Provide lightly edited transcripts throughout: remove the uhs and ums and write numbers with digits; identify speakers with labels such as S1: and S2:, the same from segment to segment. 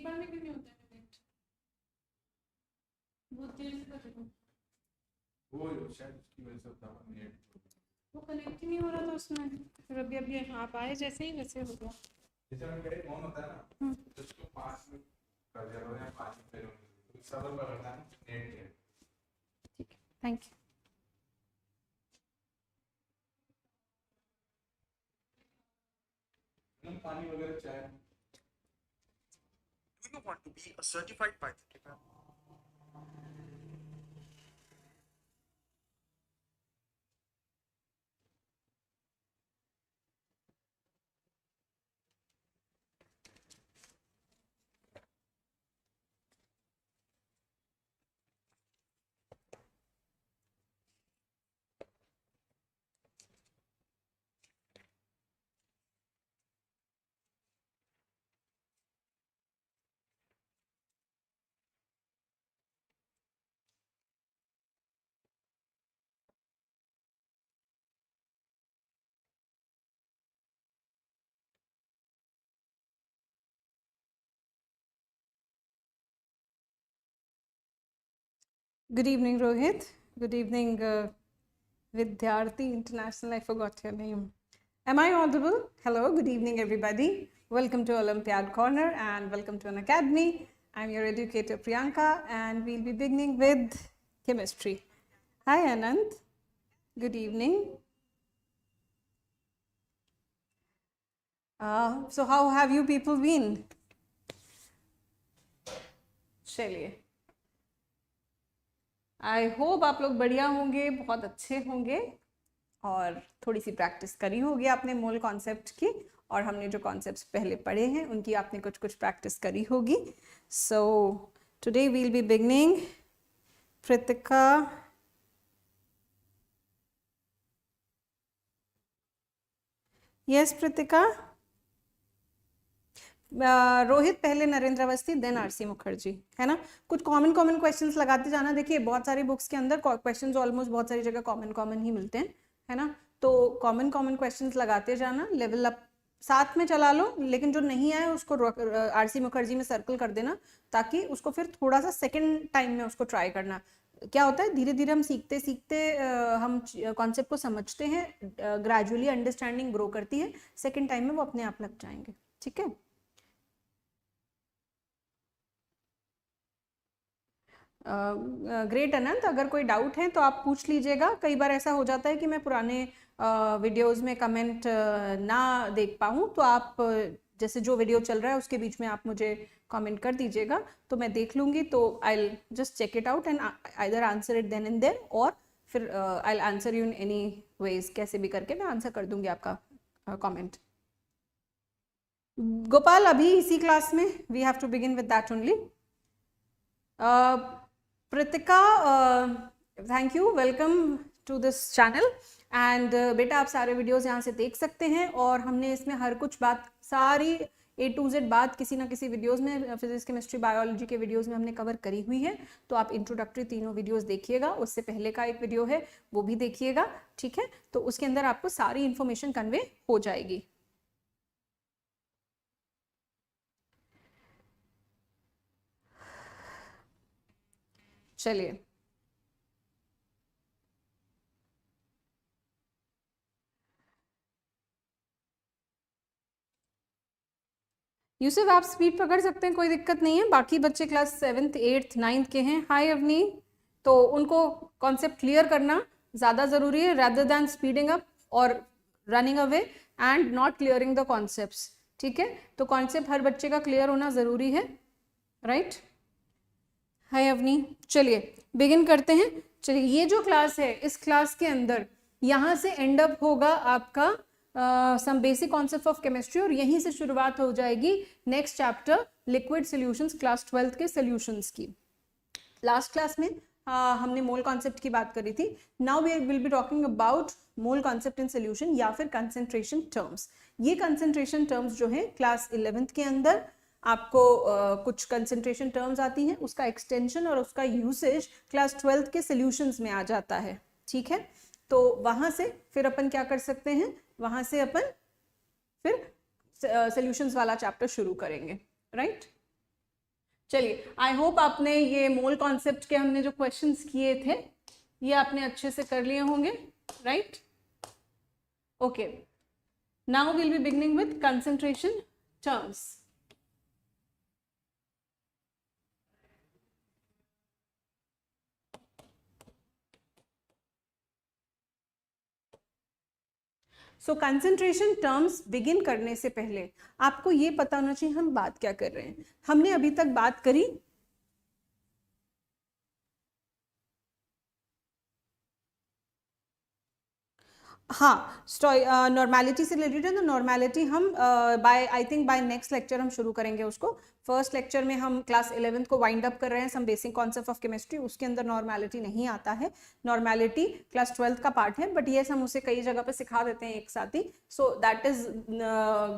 S1: बार में क्यों नहीं होता है कनेक्ट? बहुत देर से कर रही हूँ,
S2: वो शायद उसकी वजह से होता है नेट,
S1: वो कनेक्ट ही नहीं हो रहा था उसमें। फिर अभी आप आए जैसे ही वैसे हो गया।
S2: जैसे मैं मेरे फोन होता है ना तो उसको 5 मिनट कर दिया मैंने, 5 मिनट पहले तो सबर पकड़ना है नेट के।
S1: ठीक है, थैंक यू।
S2: पानी वगैरह चाय।
S3: Do you want to be a certified Python?
S1: Good evening, Rohit. Good evening, Vidyarthi International. I forgot your name. Am I audible? Hello, good evening, everybody. Welcome to Olympiad Corner and welcome to an academy. I'm your educator Priyanka and we'll be beginning with chemistry. Hi, Anand. Good evening. So how have you people been? चलिए, I hope आप लोग बढ़िया होंगे, बहुत अच्छे होंगे और थोड़ी सी प्रैक्टिस करी होगी आपने मोल कॉन्सेप्ट की, और हमने जो कॉन्सेप्ट्स पहले पढ़े हैं उनकी आपने कुछ प्रैक्टिस करी होगी. So today we'll be beginning. Pritika, yes Pritika. Rohit पहले, नरेंद्र अवस्थी, देन आरसी मुखर्जी, है ना. कुछ कॉमन क्वेश्चंस लगाते जाना. देखिए बहुत सारी बुक्स के अंदर क्वेश्चंस ऑलमोस्ट बहुत सारी जगह कॉमन ही मिलते हैं, है ना. तो कॉमन क्वेश्चंस लगाते जाना, लेवल अप साथ में चला लो, लेकिन जो नहीं आए उसको आरसी मुखर्जी में सर्कल कर देना, ताकि उसको फिर थोड़ा सा सेकेंड टाइम में उसको ट्राई करना. क्या होता है, धीरे धीरे हम सीखते सीखते हम कॉन्सेप्ट को समझते हैं, ग्रेजुअली अंडरस्टैंडिंग ग्रो करती है, सेकेंड टाइम में वो अपने आप लग जाएंगे. ठीक है. ग्रेट अनंत, अगर कोई डाउट है तो आप पूछ लीजिएगा. कई बार ऐसा हो जाता है कि मैं पुराने वीडियोस में कमेंट ना देख पाऊँ, तो आप जैसे जो वीडियो चल रहा है उसके बीच में आप मुझे कमेंट कर दीजिएगा, तो मैं देख लूँगी. तो I will just check it out and either answer it then and there, और फिर I will answer you in any ways. कैसे भी करके मैं आंसर कर दूँगी आपका कमेंट. गोपाल, अभी इसी क्लास में we have to begin with that only. Pritika, thank you, welcome to this channel. And बेटा आप सारे वीडियोस यहाँ से देख सकते हैं, और हमने इसमें हर कुछ बात, सारी A to Z बात किसी ना किसी वीडियोस में, फिजिक्स केमिस्ट्री बायोलॉजी के वीडियोस में हमने कवर करी हुई है. तो आप इंट्रोडक्टरी तीनों वीडियोस देखिएगा, उससे पहले का एक वीडियो है वो भी देखिएगा. ठीक है, तो उसके अंदर आपको सारी इंफॉर्मेशन कन्वे हो जाएगी. चलिए, यूसुफ आप स्पीड पकड़ सकते हैं, कोई दिक्कत नहीं है. बाकी बच्चे क्लास 7th 8th 9th के हैं. हाय अवनी, तो उनको कॉन्सेप्ट क्लियर करना ज़्यादा ज़रूरी है, रादर दैन स्पीडिंग अप और running away and not clearing the concepts. ठीक है, तो कॉन्सेप्ट हर बच्चे का क्लियर होना ज़रूरी है, राइट. हाय अवनी, चलिए बिगिन करते हैं. चलिए, ये जो क्लास है, इस क्लास के अंदर यहाँ से एंड अप होगा आपका some basic concept of chemistry, और यहीं से शुरुआत हो जाएगी next chapter liquid solutions, class 12th के सॉल्यूशंस की. लास्ट क्लास में हमने मोल कॉन्सेप्ट की बात करी थी. Now we will be talking about mole concept in solution, या फिर कंसेंट्रेशन टर्म्स. ये कंसेंट्रेशन टर्म्स जो है क्लास 11th के अंदर आपको कुछ कंसेंट्रेशन टर्म्स आती हैं, उसका एक्सटेंशन और उसका यूसेज क्लास 12th के सॉल्यूशंस में आ जाता है. ठीक है, तो वहां से फिर अपन क्या कर सकते हैं, वहां से अपन फिर सॉल्यूशंस वाला चैप्टर शुरू करेंगे, राइट. चलिए, आई होप आपने ये मोल कॉन्सेप्ट के हमने जो क्वेश्चंस किए थे ये आपने अच्छे से कर लिए होंगे, right? Okay, now will be beginning with concentration terms. So concentration terms begin करने से पहले आपको ये पता होना चाहिए हम बात क्या कर रहे हैं. हमने अभी तक बात करी हाँ नॉर्मेलिटी से रिलेटेड है. तो नॉर्मेलिटी हम by I think by next lecture हम शुरू करेंगे उसको. फर्स्ट लेक्चर में हम क्लास 11th को वाइंड अप कर रहे हैं, some basic concept of chemistry. उसके अंदर नॉर्मेलिटी नहीं आता है. नॉर्मेलिटी क्लास 12th का पार्ट है, बट ये हम उसे कई जगह पे सिखा देते हैं एक साथ ही. So that is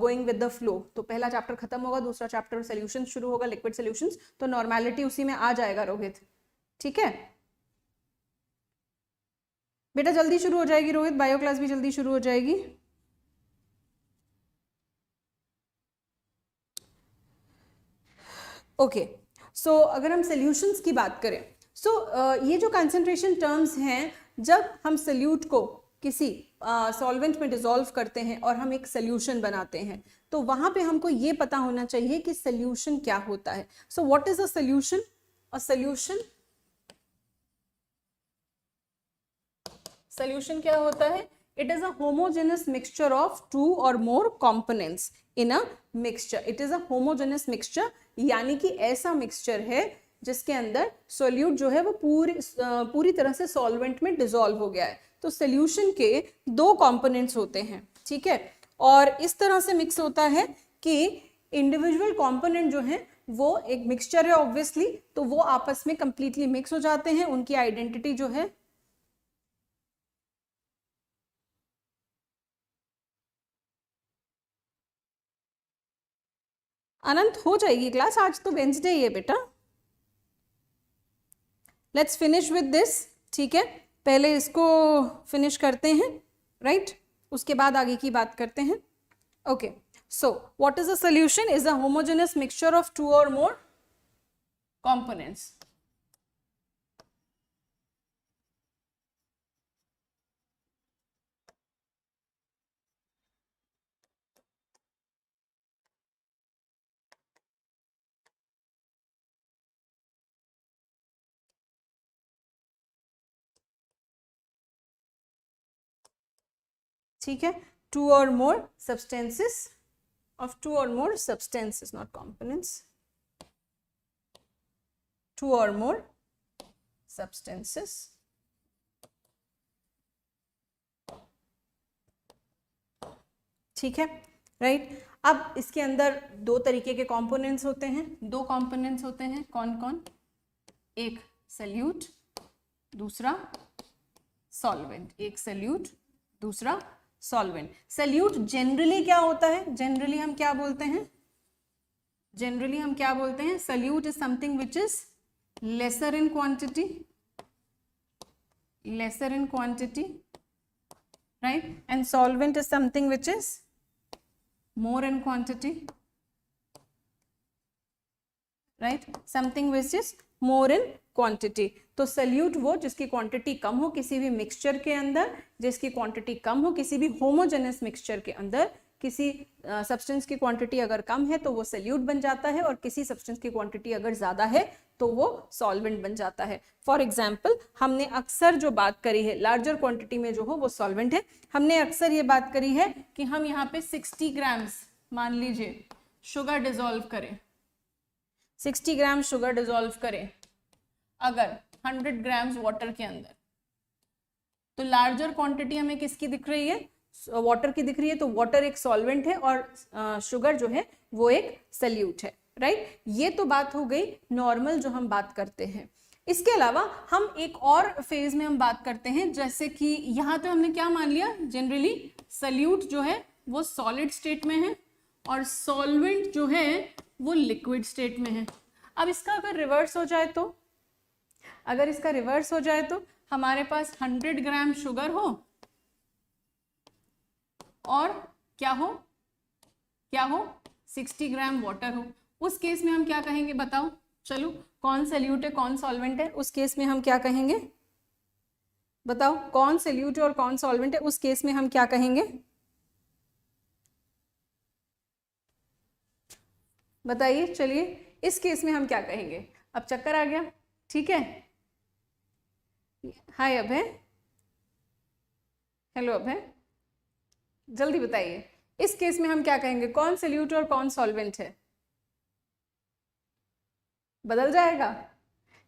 S1: going with the flow. तो पहला चैप्टर खत्म होगा, दूसरा चैप्टर सोल्यूशन शुरू होगा, लिक्विड सोल्यूशंस. तो नॉर्मेलिटी उसी में आ जाएगा रोहित, ठीक है बेटा? जल्दी शुरू हो जाएगी रोहित, बायो क्लास भी जल्दी शुरू हो जाएगी. ओके, सो अगर हम सॉल्यूशंस की बात करें, सो ये जो कंसंट्रेशन टर्म्स हैं, जब हम सॉल्यूट को किसी सॉल्वेंट में डिसॉल्व करते हैं और हम एक सॉल्यूशन बनाते हैं, तो वहां पे हमको ये पता होना चाहिए कि सॉल्यूशन क्या होता है. So what is a solution? A solution क्या होता है? It is a homogenous mixture of 2 or more components in a mixture. It is a homogenous mixture, यानी कि ऐसा मिक्सचर है जिसके अंदर सोल्यूट जो है वो पूरी तरह से सॉल्वेंट में डिसॉल्व हो गया है. तो सॉल्यूशन के 2 कंपोनेंट्स होते हैं, ठीक है? और इस तरह से मिक्स होता है कि इंडिविजुअल कंपोनेंट जो है वो एक मिक्सचर है ऑब्वियसली, तो वो आपस में कंप्लीटली मिक्स हो जाते हैं. उनकी आइडेंटिटी जो है अनंत हो जाएगी क्लास, आज तो वेंसडे ही है बेटा. लेट्स फिनिश विद दिस, ठीक है? पहले इसको फिनिश करते हैं, राइट? उसके बाद आगे की बात करते हैं. Okay, so what is a solution? Is a homogenous mixture of 2 or more components. ठीक है? 2 or more substances of 2 or more substances, not components. 2 or more substances. ठीक है, राइट? अब इसके अंदर 2 तरीके के कंपोनेंट्स होते हैं. 2 कंपोनेंट्स होते हैं, कौन कौन? एक सॉल्यूट, दूसरा सॉल्वेंट. एक सॉल्यूट, दूसरा सॉल्वेंट. सॉल्यूट जनरली क्या होता है? जनरली हम क्या बोलते हैं? जनरली हम क्या बोलते हैं? Solute is something which is lesser in quantity, right? And solvent is something which is more in quantity, right? Something which is more in quantity. तो सल्यूट वो जिसकी क्वांटिटी कम हो किसी भी मिक्सचर के अंदर, जिसकी क्वांटिटी कम हो किसी भी होमोजेनस मिक्सचर के अंदर. किसी सब्सटेंस की क्वांटिटी अगर कम है तो वो सल्यूट बन जाता है, और किसी सब्सटेंस की क्वांटिटी अगर ज़्यादा है तो वो सॉल्वेंट बन जाता है. फॉर एग्जाम्पल, हमने अक्सर जो बात करी है लार्जर क्वांटिटी में जो हो वो सॉल्वेंट है. हमने अक्सर ये बात करी है कि हम यहाँ पे 60 ग्राम्स मान लीजिए शुगर डिजोल्व करें, 60 ग्राम शुगर डिजोल्व करें अगर 100 ग्राम्स वाटर के अंदर, तो लार्जर क्वांटिटी हमें किसकी दिख रही है? वाटर की दिख रही है. तो वाटर एक सॉल्वेंट है और शुगर जो है वो एक सल्यूट है, राइट? ये तो बात हो गई नॉर्मल जो हम बात करते हैं. इसके अलावा हम एक और फेज में हम बात करते हैं, जैसे कि यहाँ तो हमने क्या मान लिया? जनरली सल्यूट जो है वो सॉलिड स्टेट में है और सॉल्वेंट जो है वो लिक्विड स्टेट में है. अब इसका अगर रिवर्स हो जाए तो, अगर इसका रिवर्स हो जाए तो हमारे पास 100 ग्राम शुगर हो और क्या हो 60 ग्राम वाटर हो. उस केस में हम क्या कहेंगे बताओ? चलो, कौन सल्यूट है कौन सॉल्वेंट है, उस केस में हम क्या कहेंगे? बताओ, कौन सल्यूट है और कौन सॉल्वेंट है, उस केस में हम क्या कहेंगे? बताइए, चलिए, इस केस में हम क्या कहेंगे? अब चक्कर आ गया, ठीक है। हाय अभय, हेलो अभय, जल्दी बताइए, इस केस में हम क्या कहेंगे? कौन सल्यूट और कौन सॉल्वेंट है? बदल जाएगा।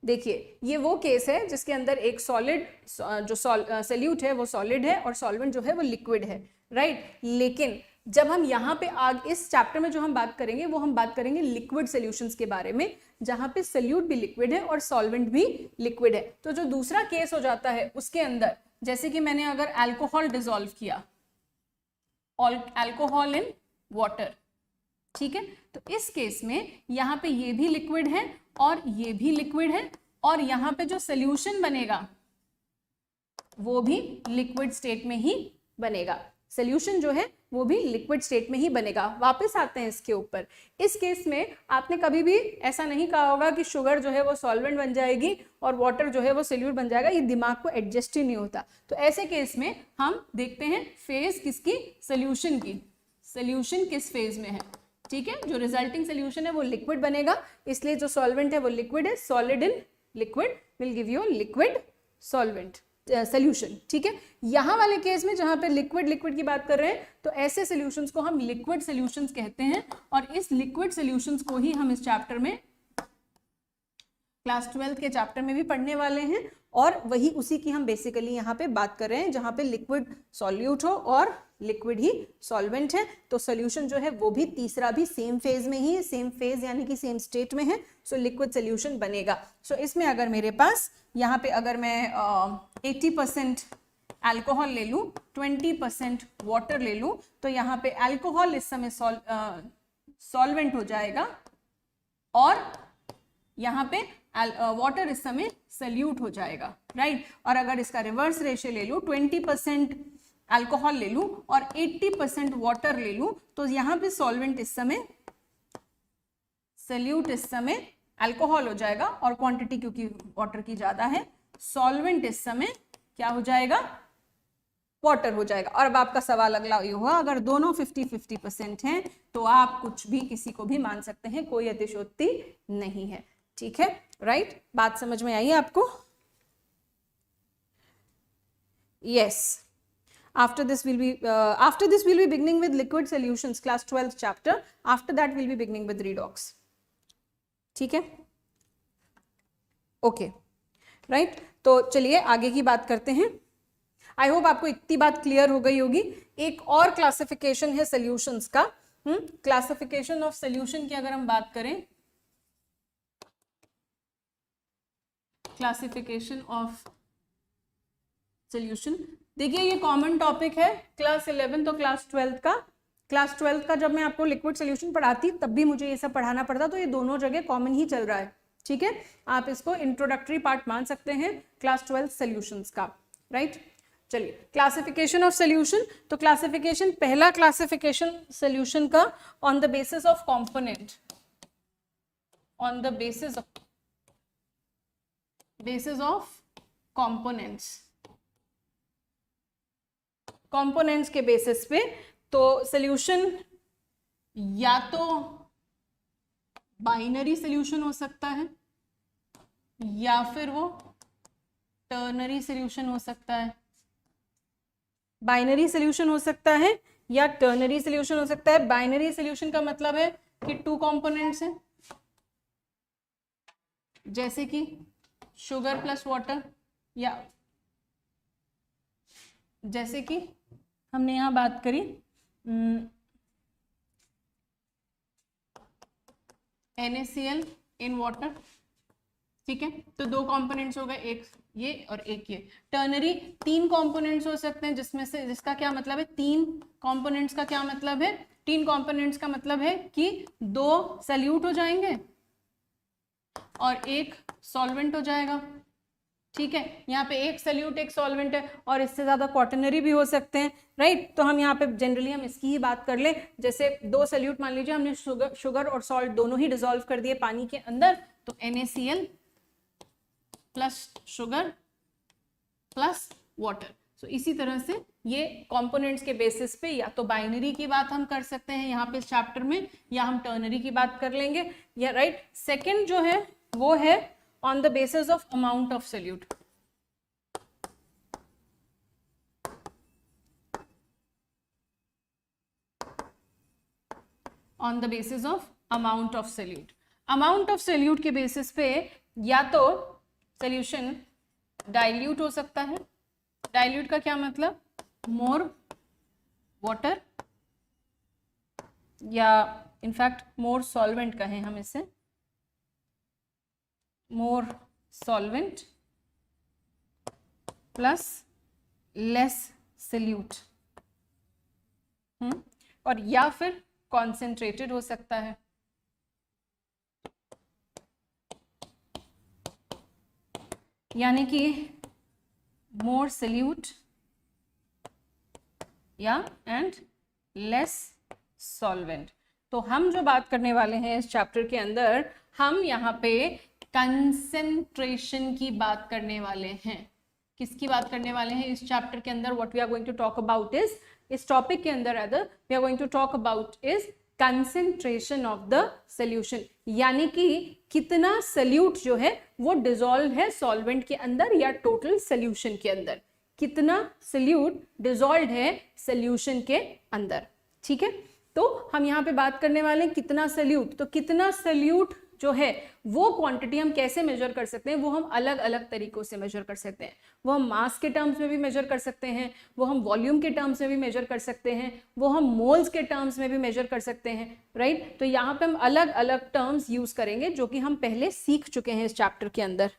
S1: देखिए, ये वो केस है जिसके अंदर एक सॉलिड, जो सल्यूट है वो सॉलिड है और सॉल्वेंट जो है वो लिक्विड है, राइट। लेकिन जब हम यहाँ पे इस चैप्टर में जो हम बात करेंगे वो हम बात करेंगे लिक्विड सॉल्यूशंस के बारे में, जहाँ पे सल्यूट भी लिक्विड है और सॉल्वेंट भी लिक्विड है। तो जो दूसरा केस हो जाता है उसके अंदर, जैसे कि मैंने अगर अल्कोहल डिसॉल्व किया, अल्कोहल इन वाटर, ठीक है, तो इस केस में यहाँ पे ये भी लिक्विड है और ये भी लिक्विड है, और यहाँ पे जो सॉल्यूशन बनेगा वो भी लिक्विड स्टेट में ही बनेगा। सॉल्यूशन जो है वो भी लिक्विड स्टेट में ही बनेगा। वापस आते हैं इसके ऊपर। इस केस में आपने कभी भी ऐसा नहीं कहा होगा कि शुगर जो है वो सॉल्वेंट बन जाएगी और वाटर जो है वो सॉल्यूट बन जाएगा, ये दिमाग को एडजस्ट ही नहीं होता। तो ऐसे केस में हम देखते हैं फेज किसकी? सॉल्यूशन की। सॉल्यूशन किस फेज में है, ठीक है। जो रिजल्टिंग सॉल्यूशन है वो लिक्विड बनेगा, इसलिए जो सॉल्वेंट है वो लिक्विड है। Solid in liquid will give you liquid solvent solution, ठीक है। यहाँ वाले केस में जहाँ पे लिक्विड की बात कर रहे हैं, तो ऐसे सॉल्यूशंस को हम लिक्विड सॉल्यूशंस कहते हैं, और इस लिक्विड सॉल्यूशंस को ही हम इस चैप्टर में, क्लास 12 के चैप्टर में भी पढ़ने वाले हैं, और वही उसी की हम बेसिकली यहाँ पे बात कर रहे हैं, जहाँ पे लिक्विड सॉल्यूट हो और लिक्विड ही सॉल्वेंट है। तो सॉल्यूशन जो है वो भी तीसरा भी सेम फेज में ही, सेम फेज यानी कि सेम स्टेट में है, सो लिक्विड सॉल्यूशन बनेगा। सो इसमें अगर मेरे पास यहाँ पे अगर मैं 80% अल्कोहल ले लूँ, 20% वाटर ले लूँ, तो यहाँ पे अल्कोहल इस समय सॉल्वेंट हो जाएगा और यहाँ पे वाटर इस समय सल्यूट हो जाएगा, राइट। और अगर इसका रिवर्स रेशियो ले लूँ, 20% अल्कोहल ले लूँ और 80% वाटर ले लूँ, तो यहाँ पे सॉल्वेंट इस समय सल्यूट इस समय अल्कोहल हो जाएगा, और क्वांटिटी क्योंकि वाटर की ज्यादा है, सॉल्वेंट इस समय क्या हो जाएगा? वाटर हो जाएगा। और अब आपका सवाल अगला ये हुआ, अगर दोनों 50-50% हैं तो आप कुछ भी किसी को भी मान सकते हैं, कोई अतिशयोक्ति नहीं है, ठीक है, राइट। बात समझ में आई आपको? Yes. After this we'll be beginning with liquid solutions, class 12th chapter. After that we'll be beginning with redox. ठीक है, ओके, राइट। तो चलिए आगे की बात करते हैं। आई होप आपको इतनी बात क्लियर हो गई होगी। एक और क्लासिफिकेशन है सॉल्यूशंस का। क्लासिफिकेशन ऑफ सॉल्यूशन की अगर हम बात करें, क्लासिफिकेशन ऑफ सॉल्यूशन, देखिए ये कॉमन टॉपिक है क्लास 11 तो क्लास 12 का। क्लास 12 का जब मैं आपको लिक्विड सॉल्यूशन पढ़ाती तब भी मुझे ये सब पढ़ाना पड़ता, तो ये दोनों जगह कॉमन ही चल रहा है, ठीक है। आप इसको इंट्रोडक्टरी पार्ट मान सकते हैं क्लास 12 सॉल्यूशंस का, राइट। चलिए, क्लासिफिकेशन ऑफ सॉल्यूशन। तो क्लासिफिकेशन, पहला क्लासिफिकेशन सॉल्यूशन का on the basis of component, on the basis of components, components के बेसिस पे। तो सॉल्यूशन या तो बाइनरी सॉल्यूशन हो सकता है या फिर वो टर्नरी सॉल्यूशन हो सकता है। बाइनरी सॉल्यूशन हो सकता है या टर्नरी सॉल्यूशन हो सकता है। बाइनरी सॉल्यूशन का मतलब है कि 2 कंपोनेंट्स हैं, जैसे कि शुगर प्लस वाटर, या जैसे कि हमने यहाँ बात करी NaCl इन वाटर, ठीक है। तो 2 कंपोनेंट्स हो गए, एक ये और एक ये। टर्नरी 3 कंपोनेंट्स हो सकते हैं, जिसमें से जिसका क्या मतलब है, 3 कंपोनेंट्स का क्या मतलब है, 3 कंपोनेंट्स का मतलब है कि 2 सल्यूट हो जाएंगे और एक सॉल्वेंट हो जाएगा, ठीक है। यहाँ पे एक सल्यूट एक सॉल्वेंट है, और इससे ज्यादा क्वाटरनरी भी हो सकते हैं, राइट। तो हम यहाँ पे जनरली हम इसकी ही बात कर लें। जैसे 2 सल्यूट मान लीजिए हमने शुगर और सॉल्ट दोनों ही डिसॉल्व कर दिए पानी के अंदर, तो NaCl plus sugar plus water. सो इसी तरह से ये कंपोनेंट्स के बेसिस पे या तो बाइनरी की बात हम कर सकते हैं यहाँ पे इस चैप्टर में, या हम टर्नरी की बात कर लेंगे, या राइट। सेकंड जो है वो है on the basis of amount of solute. On the basis of amount of solute. Amount of solute के बेसिस पे या तो सोल्यूशन डाइल्यूट हो सकता है। डाइल्यूट का क्या मतलब, मोर वाटर, या इनफैक्ट मोर सॉल्वेंट कहें हम इसे, मोर सॉल्वेंट प्लस लेस सोल्यूट। और या फिर कॉन्सेंट्रेटेड हो सकता है। यानी कि मोर सोल्यूट या एंड लेस सॉल्वेंट। तो हम जो बात करने वाले हैं इस चैप्टर के अंदर, हम यहाँ पे कंसेंट्रेशन की बात करने वाले हैं। किसकी बात करने वाले हैं इस चैप्टर के अंदर? What we are going to talk about is, इस टॉपिक के अंदर other we are going to talk about is concentration of the solution. यानी कि कितना सोल्यूट जो है वो डिसॉल्व है सॉल्वेंट के अंदर या टोटल सोल्यूशन के अंदर, कितना सोल्यूट डिसॉल्व है सोल्यूशन के अंदर। ठीक है, तो हम यहाँ पे बात करने वाले हैं कितना सोल्यूट। तो कितना सोल्यूट जो है वो क्वांटिटी हम कैसे मेजर कर सकते हैं? वो हम अलग अलग तरीकों से मेजर कर सकते हैं। वो हम मास के टर्म्स में भी मेजर कर सकते हैं, वो हम वॉल्यूम के टर्म्स में भी मेजर कर सकते हैं, वो हम मोल्स के टर्म्स में भी मेजर कर सकते हैं, राइट। तो यहाँ पे हम अलग अलग टर्म्स यूज करेंगे जो कि हम पहले सीख चुके हैं इस चैप्टर के अंदर,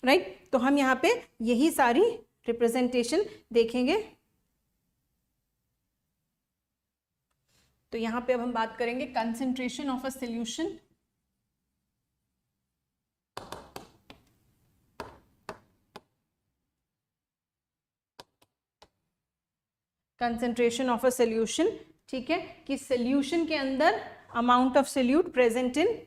S1: राइट। तो हम यहाँ पे यही सारी रिप्रेजेंटेशन देखेंगे। तो यहाँ पे अब हम बात करेंगे concentration of a solution. Concentration of a solution, ठीक है, कि सॉल्यूशन के अंदर amount of solute present in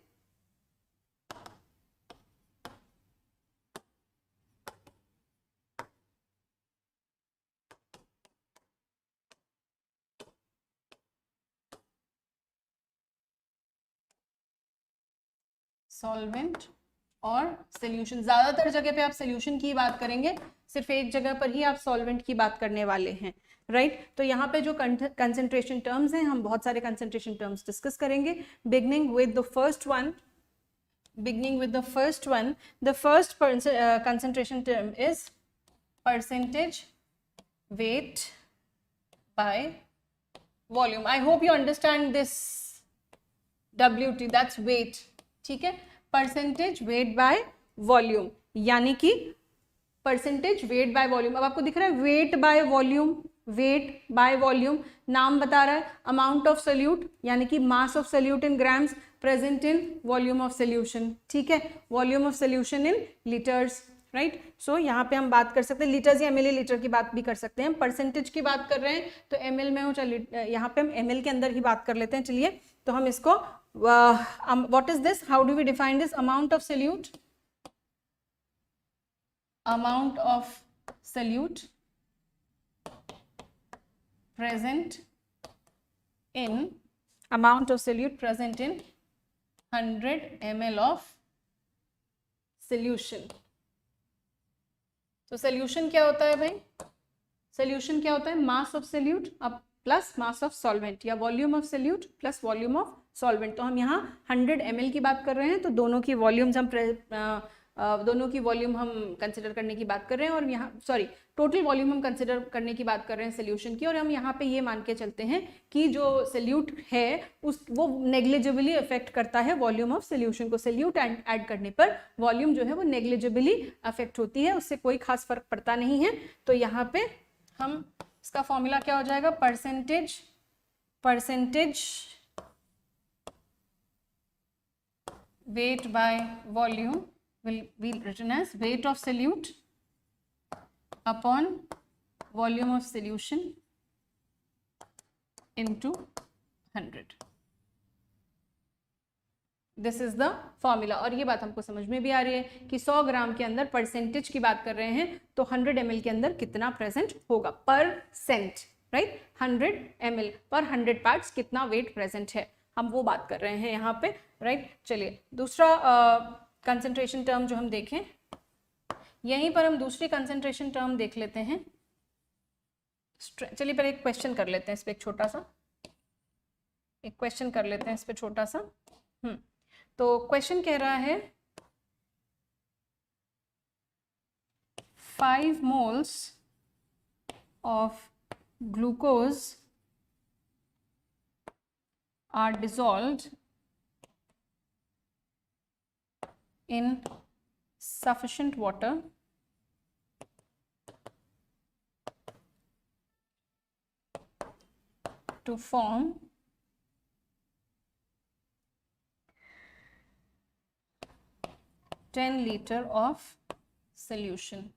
S1: solvent और सोल्यूशन। ज्यादातर जगह पे आप सोल्यूशन की बात करेंगे, सिर्फ एक जगह पर ही आप सॉल्वेंट की बात करने वाले हैं, राइट। तो यहाँ पे जो कंसेंट्रेशन टर्म्स हैं, हम बहुत सारे कंसेंट्रेशन टर्म्स डिस्कस करेंगे, beginning with the first one. The first concentration term is percentage weight by volume. I hope you understand this WT, that's weight, ठीक है। परसेंटेज वेट बाय वॉल्यूम, यानी कि percentage weight by volume. अब आपको दिख रहा है weight by volume, weight by volume नाम बता रहा है। अमाउंट ऑफ सोल्यूट यानी कि mass of solute in grams present in volume of solution, ठीक है। Volume of solution in litres, right. So यहाँ पे हम बात कर सकते हैं लीटर्स या मिलीलीटर की बात भी कर सकते हैं। परसेंटेज की बात कर रहे हैं तो ml में हो, चलिए यहाँ पे हम ml के अंदर ही बात कर लेते हैं। चलिए तो हम इसको what is this, how do we define this? Amount of solute, amount of solute present in, amount of solute present in 100 ml of solution. तो सोल्यूशन क्या होता है भाई? सोल्यूशन क्या होता है? मास ऑफ सोल्यूट अब प्लस मास ऑफ सॉल्वेंट, या volume of solute plus volume of solvent. तो हम यहाँ 100 ml की बात कर रहे हैं, तो दोनों की वॉल्यूम्स हम दोनों की वॉल्यूम हम कंसिडर करने की बात कर रहे हैं, और यहाँ सॉरी टोटल वॉल्यूम हम कंसिडर करने की बात कर रहे हैं सोल्यूशन की। और हम यहाँ पे ये मान के चलते हैं कि जो सोल्यूट है वो नेग्लिजिबली अफेक्ट करता है वॉल्यूम ऑफ सोल्यूशन को। सोल्यूट ऐड करने पर वॉल्यूम जो है वो नेग्लिजिबली अफेक्ट होती है, उससे कोई खास फर्क पड़ता नहीं है। तो यहाँ पे हम इसका फॉर्मूला क्या हो जाएगा? Percentage weight by volume will be written as weight of solute upon volume of solution into 100. This is the formula. और ये बात हमको समझ में भी आ रही है कि 100 ग्राम के अंदर परसेंटेज की बात कर रहे हैं तो 100 ml के अंदर कितना प्रेजेंट होगा, परसेंट, राइट, 100 ml पर 100 पार्ट्स कितना वेट प्रेजेंट है, हम वो बात कर रहे हैं यहाँ पे, राइट। चलिए दूसरा कंसंट्रेशन टर्म जो हम देखें, यहीं पर हम दूसरी कंसंट्रेशन टर्म देख लेते हैं। चलिए पहले एक क्वेश्चन कर लेते हैं इस पर, एक क्वेश्चन कर लेते हैं इस पर छोटा सा। तो क्वेश्चन कह रहा है 5 moles of glucose are dissolved in sufficient water to form 10 liter of solution.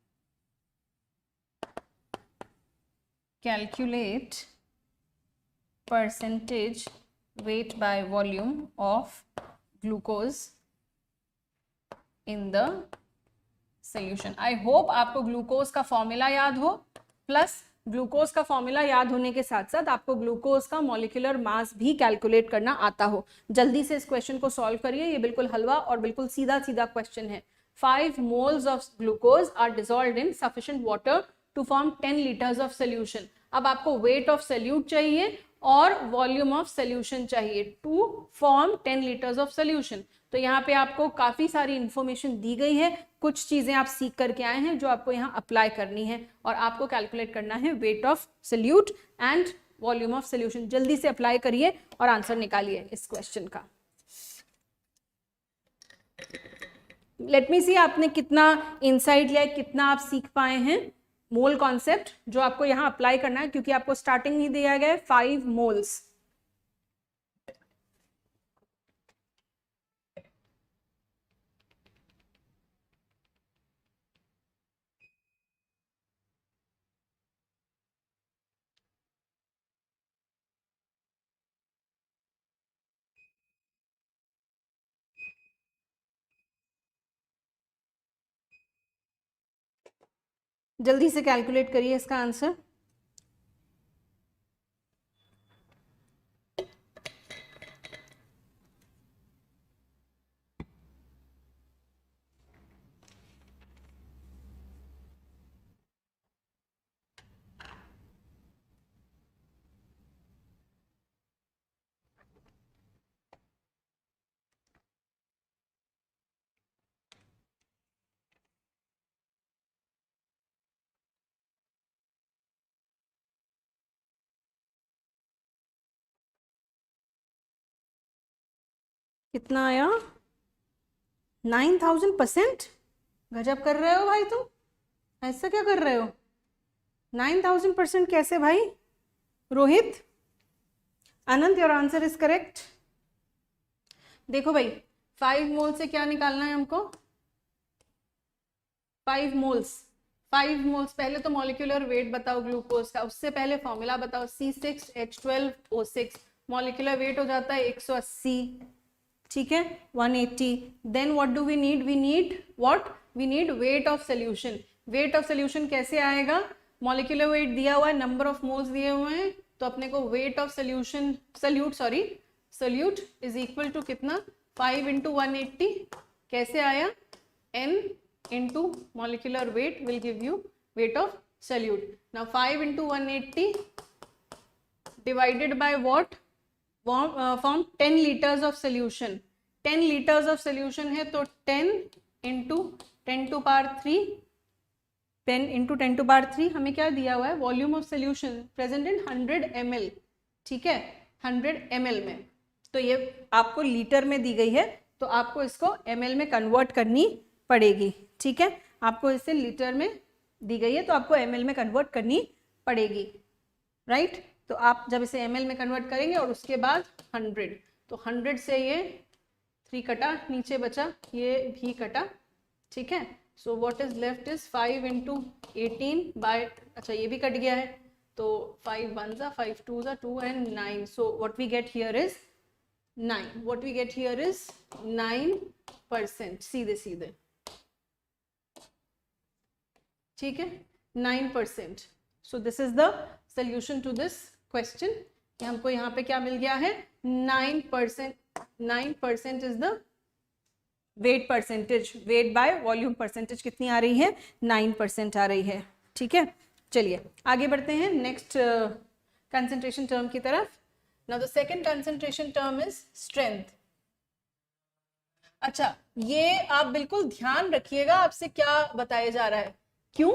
S1: Calculate percentage weight by volume of glucose in the solution. I hope आपको ग्लूकोज का फॉर्मूला याद हो, प्लस ग्लूकोज का फॉर्मूला याद होने के साथ साथ आपको ग्लूकोज का मॉलिक्यूलर मास भी कैलकुलेट करना आता हो। जल्दी से इस क्वेश्चन को सॉल्व करिए, ये बिल्कुल हलवा और बिल्कुल सीधा सीधा क्वेश्चन है। 5 moles of glucose are dissolved in sufficient water to form 10 liters of solution. अब आपको weight of solute चाहिए और volume of solution चाहिए to form 10 liters of solution। तो यहाँ पे आपको काफी सारी इंफॉर्मेशन दी गई है, कुछ चीजें आप सीख करके आए हैं जो आपको यहाँ अप्लाई करनी है और आपको कैलकुलेट करना है wait of solute and volume of solution. जल्दी से अप्लाई करिए और आंसर निकालिए इस क्वेश्चन का। लेट मी सी आपने कितना इंसाइट लिया, कितना आप सीख पाए हैं मोल कॉन्सेप्ट जो आपको यहाँ अप्लाई करना है, क्योंकि आपको स्टार्टिंग ही दिया गया है 5 मोल्स। जल्दी से कैलकुलेट करिए इसका आंसर। कितना आया? 9000%। गजब कर रहे हो भाई तुम, ऐसा क्या कर रहे हो? 9000% कैसे भाई? रोहित, अनंत, योर आंसर इज करेक्ट। देखो भाई 5 मोल से क्या निकालना है हमको? 5 मोल्स पहले तो मॉलिक्यूलर वेट बताओ ग्लूकोज का, उससे पहले फॉर्मूला बताओ C6H12O6। मॉलिक्यूलर वेट हो जाता है 180, ठीक है, 180। Then what do we need? We need weight of solution. Weight of solution कैसे आएगा? मॉलिक्यूलर वेट दिया हुआ है, नंबर ऑफ मोल्स दिए हुए हैं, तो अपने को weight of solute is equal to कितना? 5 × 180। कैसे आया? n into molecular weight will give you weight of solute. Now 5 × 180 divided by what? Form 10 liters of solution। 10 liters of solution है तो 10 × 10⁻³ हमें क्या दिया हुआ है? Volume of solution present in 100 ml, ठीक है, 100 ml में। तो ये आपको लीटर में दी गई है, तो आपको इसको ml में कन्वर्ट करनी पड़ेगी, ठीक है। आपको इसे लीटर में दी गई है तो आपको ml में कन्वर्ट करनी पड़ेगी, राइट। तो आप जब इसे ml में कन्वर्ट करेंगे और उसके बाद 100, तो 100 से ये 3 कटा, नीचे बचा ये भी कटा, ठीक है। So what is left is 5 × 18 by, अच्छा ये भी कट गया है, तो 5 1 5 2 2 and 9। So what we get here is 9. What we get here is 9%. सीधे सीधे, ठीक है, 9%. So this is the solution to this question. हमको यहाँ पे क्या मिल गया है, 9%. 9% is the weight percentage. weight by volume percentage कितनी आ रही है, 9% आ रही है, ठीक है. चलिए आगे बढ़ते हैं नेक्स्ट कंसंट्रेशन टर्म की तरफ. Now the second concentration term is strength. अच्छा, ये आप बिल्कुल ध्यान रखिएगा आपसे क्या बताया जा रहा है. क्यों?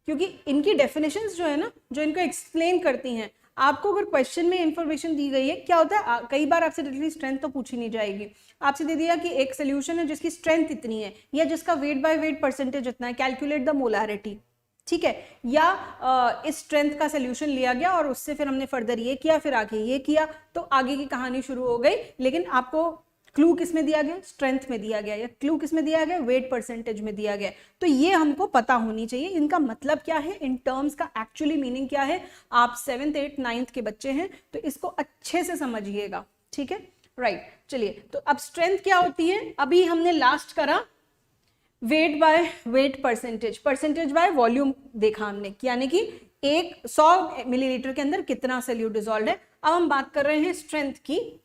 S1: क्योंकि इनकी डेफिनेशंस जो है ना, जो इनको एक्सप्लेन करती हैं, आपको अगर क्वेश्चन में इंफॉर्मेशन दी गई है, क्या होता है कई बार आपसे डायरेक्टली स्ट्रेंथ तो पूछी नहीं जाएगी. आपसे दे दिया कि एक सोल्यूशन है जिसकी स्ट्रेंथ इतनी है, या जिसका वेट बाय वेट परसेंटेज इतना है, कैलकुलेट द मोलारिटी, ठीक है. या इस स्ट्रेंथ का सोल्यूशन लिया गया और उससे फिर हमने फर्दर ये किया, फिर आगे ये किया, तो आगे की कहानी शुरू हो गई. लेकिन आपको क्लू किस में दिया गया, स्ट्रेंथ में दिया गया, या क्लू किस में दिया गया, वेट परसेंटेज में दिया गया. तो ये हमको पता होनी चाहिए इनका मतलब क्या है, इन टर्म्स का एक्चुअली मीनिंग क्या है. आप 7th 8th 9th के बच्चे हैं तो इसको अच्छे से समझिएगा, ठीक है, राइट. चलिए, तो अब स्ट्रेंथ क्या होती है, अभी हमने लास्ट करा wait by weight percentage, percentage by volume देखा हमने, यानी कि 100 मिलीलीटर के अंदर कितना सोल्यूट डिसॉल्व है. अब हम बात कर रहे हैं स्ट्रेंथ की.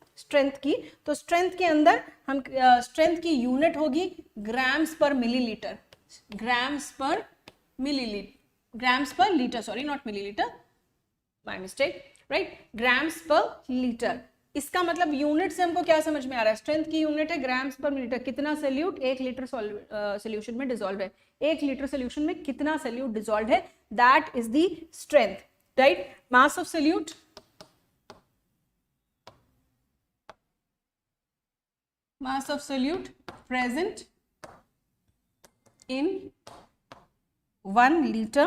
S1: तो स्ट्रेंथ के अंदर हम स्ट्रेंथ की यूनिट होगी ग्राम्स पर मिलीलीटर. ग्राम्स पर litre, sorry not millilitre, my mistake, right. Grams पर लीटर. इसका मतलब यूनिट से हमको क्या समझ में आ रहा है, स्ट्रेंथ की यूनिट है ग्राम्स पर मिलीलीटर. कितना सोल्यूट 1 लीटर सोल्यूशन में डिसॉल्व है, 1 लीटर सोल्यूशन में कितना सोल्यूट डिसॉल्व है, that is the strength, right. Mass of solute, mass of solute present in 1 liter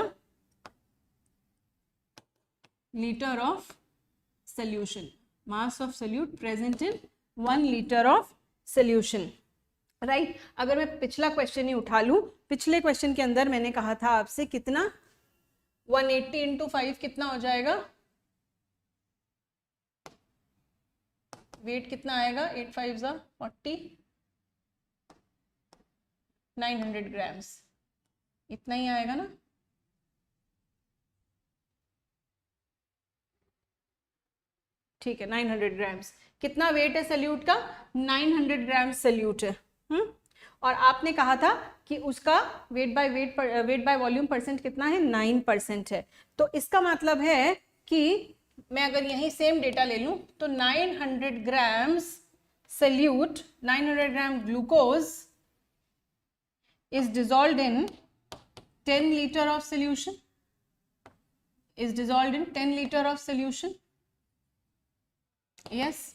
S1: of solution. Mass of solute present in 1 liter of solution, right. अगर मैं पिछला question ही उठा लूं, पिछले क्वेश्चन के अंदर मैंने कहा था आपसे कितना, 180 into 5 कितना हो जाएगा, वेट कितना आएगा, 8 5 40, 900 ग्राम्स, इतना ही आएगा ना. ठीक है, 900 ग्राम्स. कितना वेट है सोल्यूट का, 900 ग्राम्स सोल्यूट है. और आपने कहा था कि उसका वेट बाय वॉल्यूम परसेंट कितना है, 9% है. तो इसका मतलब है कि मैं अगर यही सेम डेटा ले लूं तो 900 grams solute, 900 gram glucose is dissolved in 10 liter of solution, is dissolved in 10 liter of solution. yes.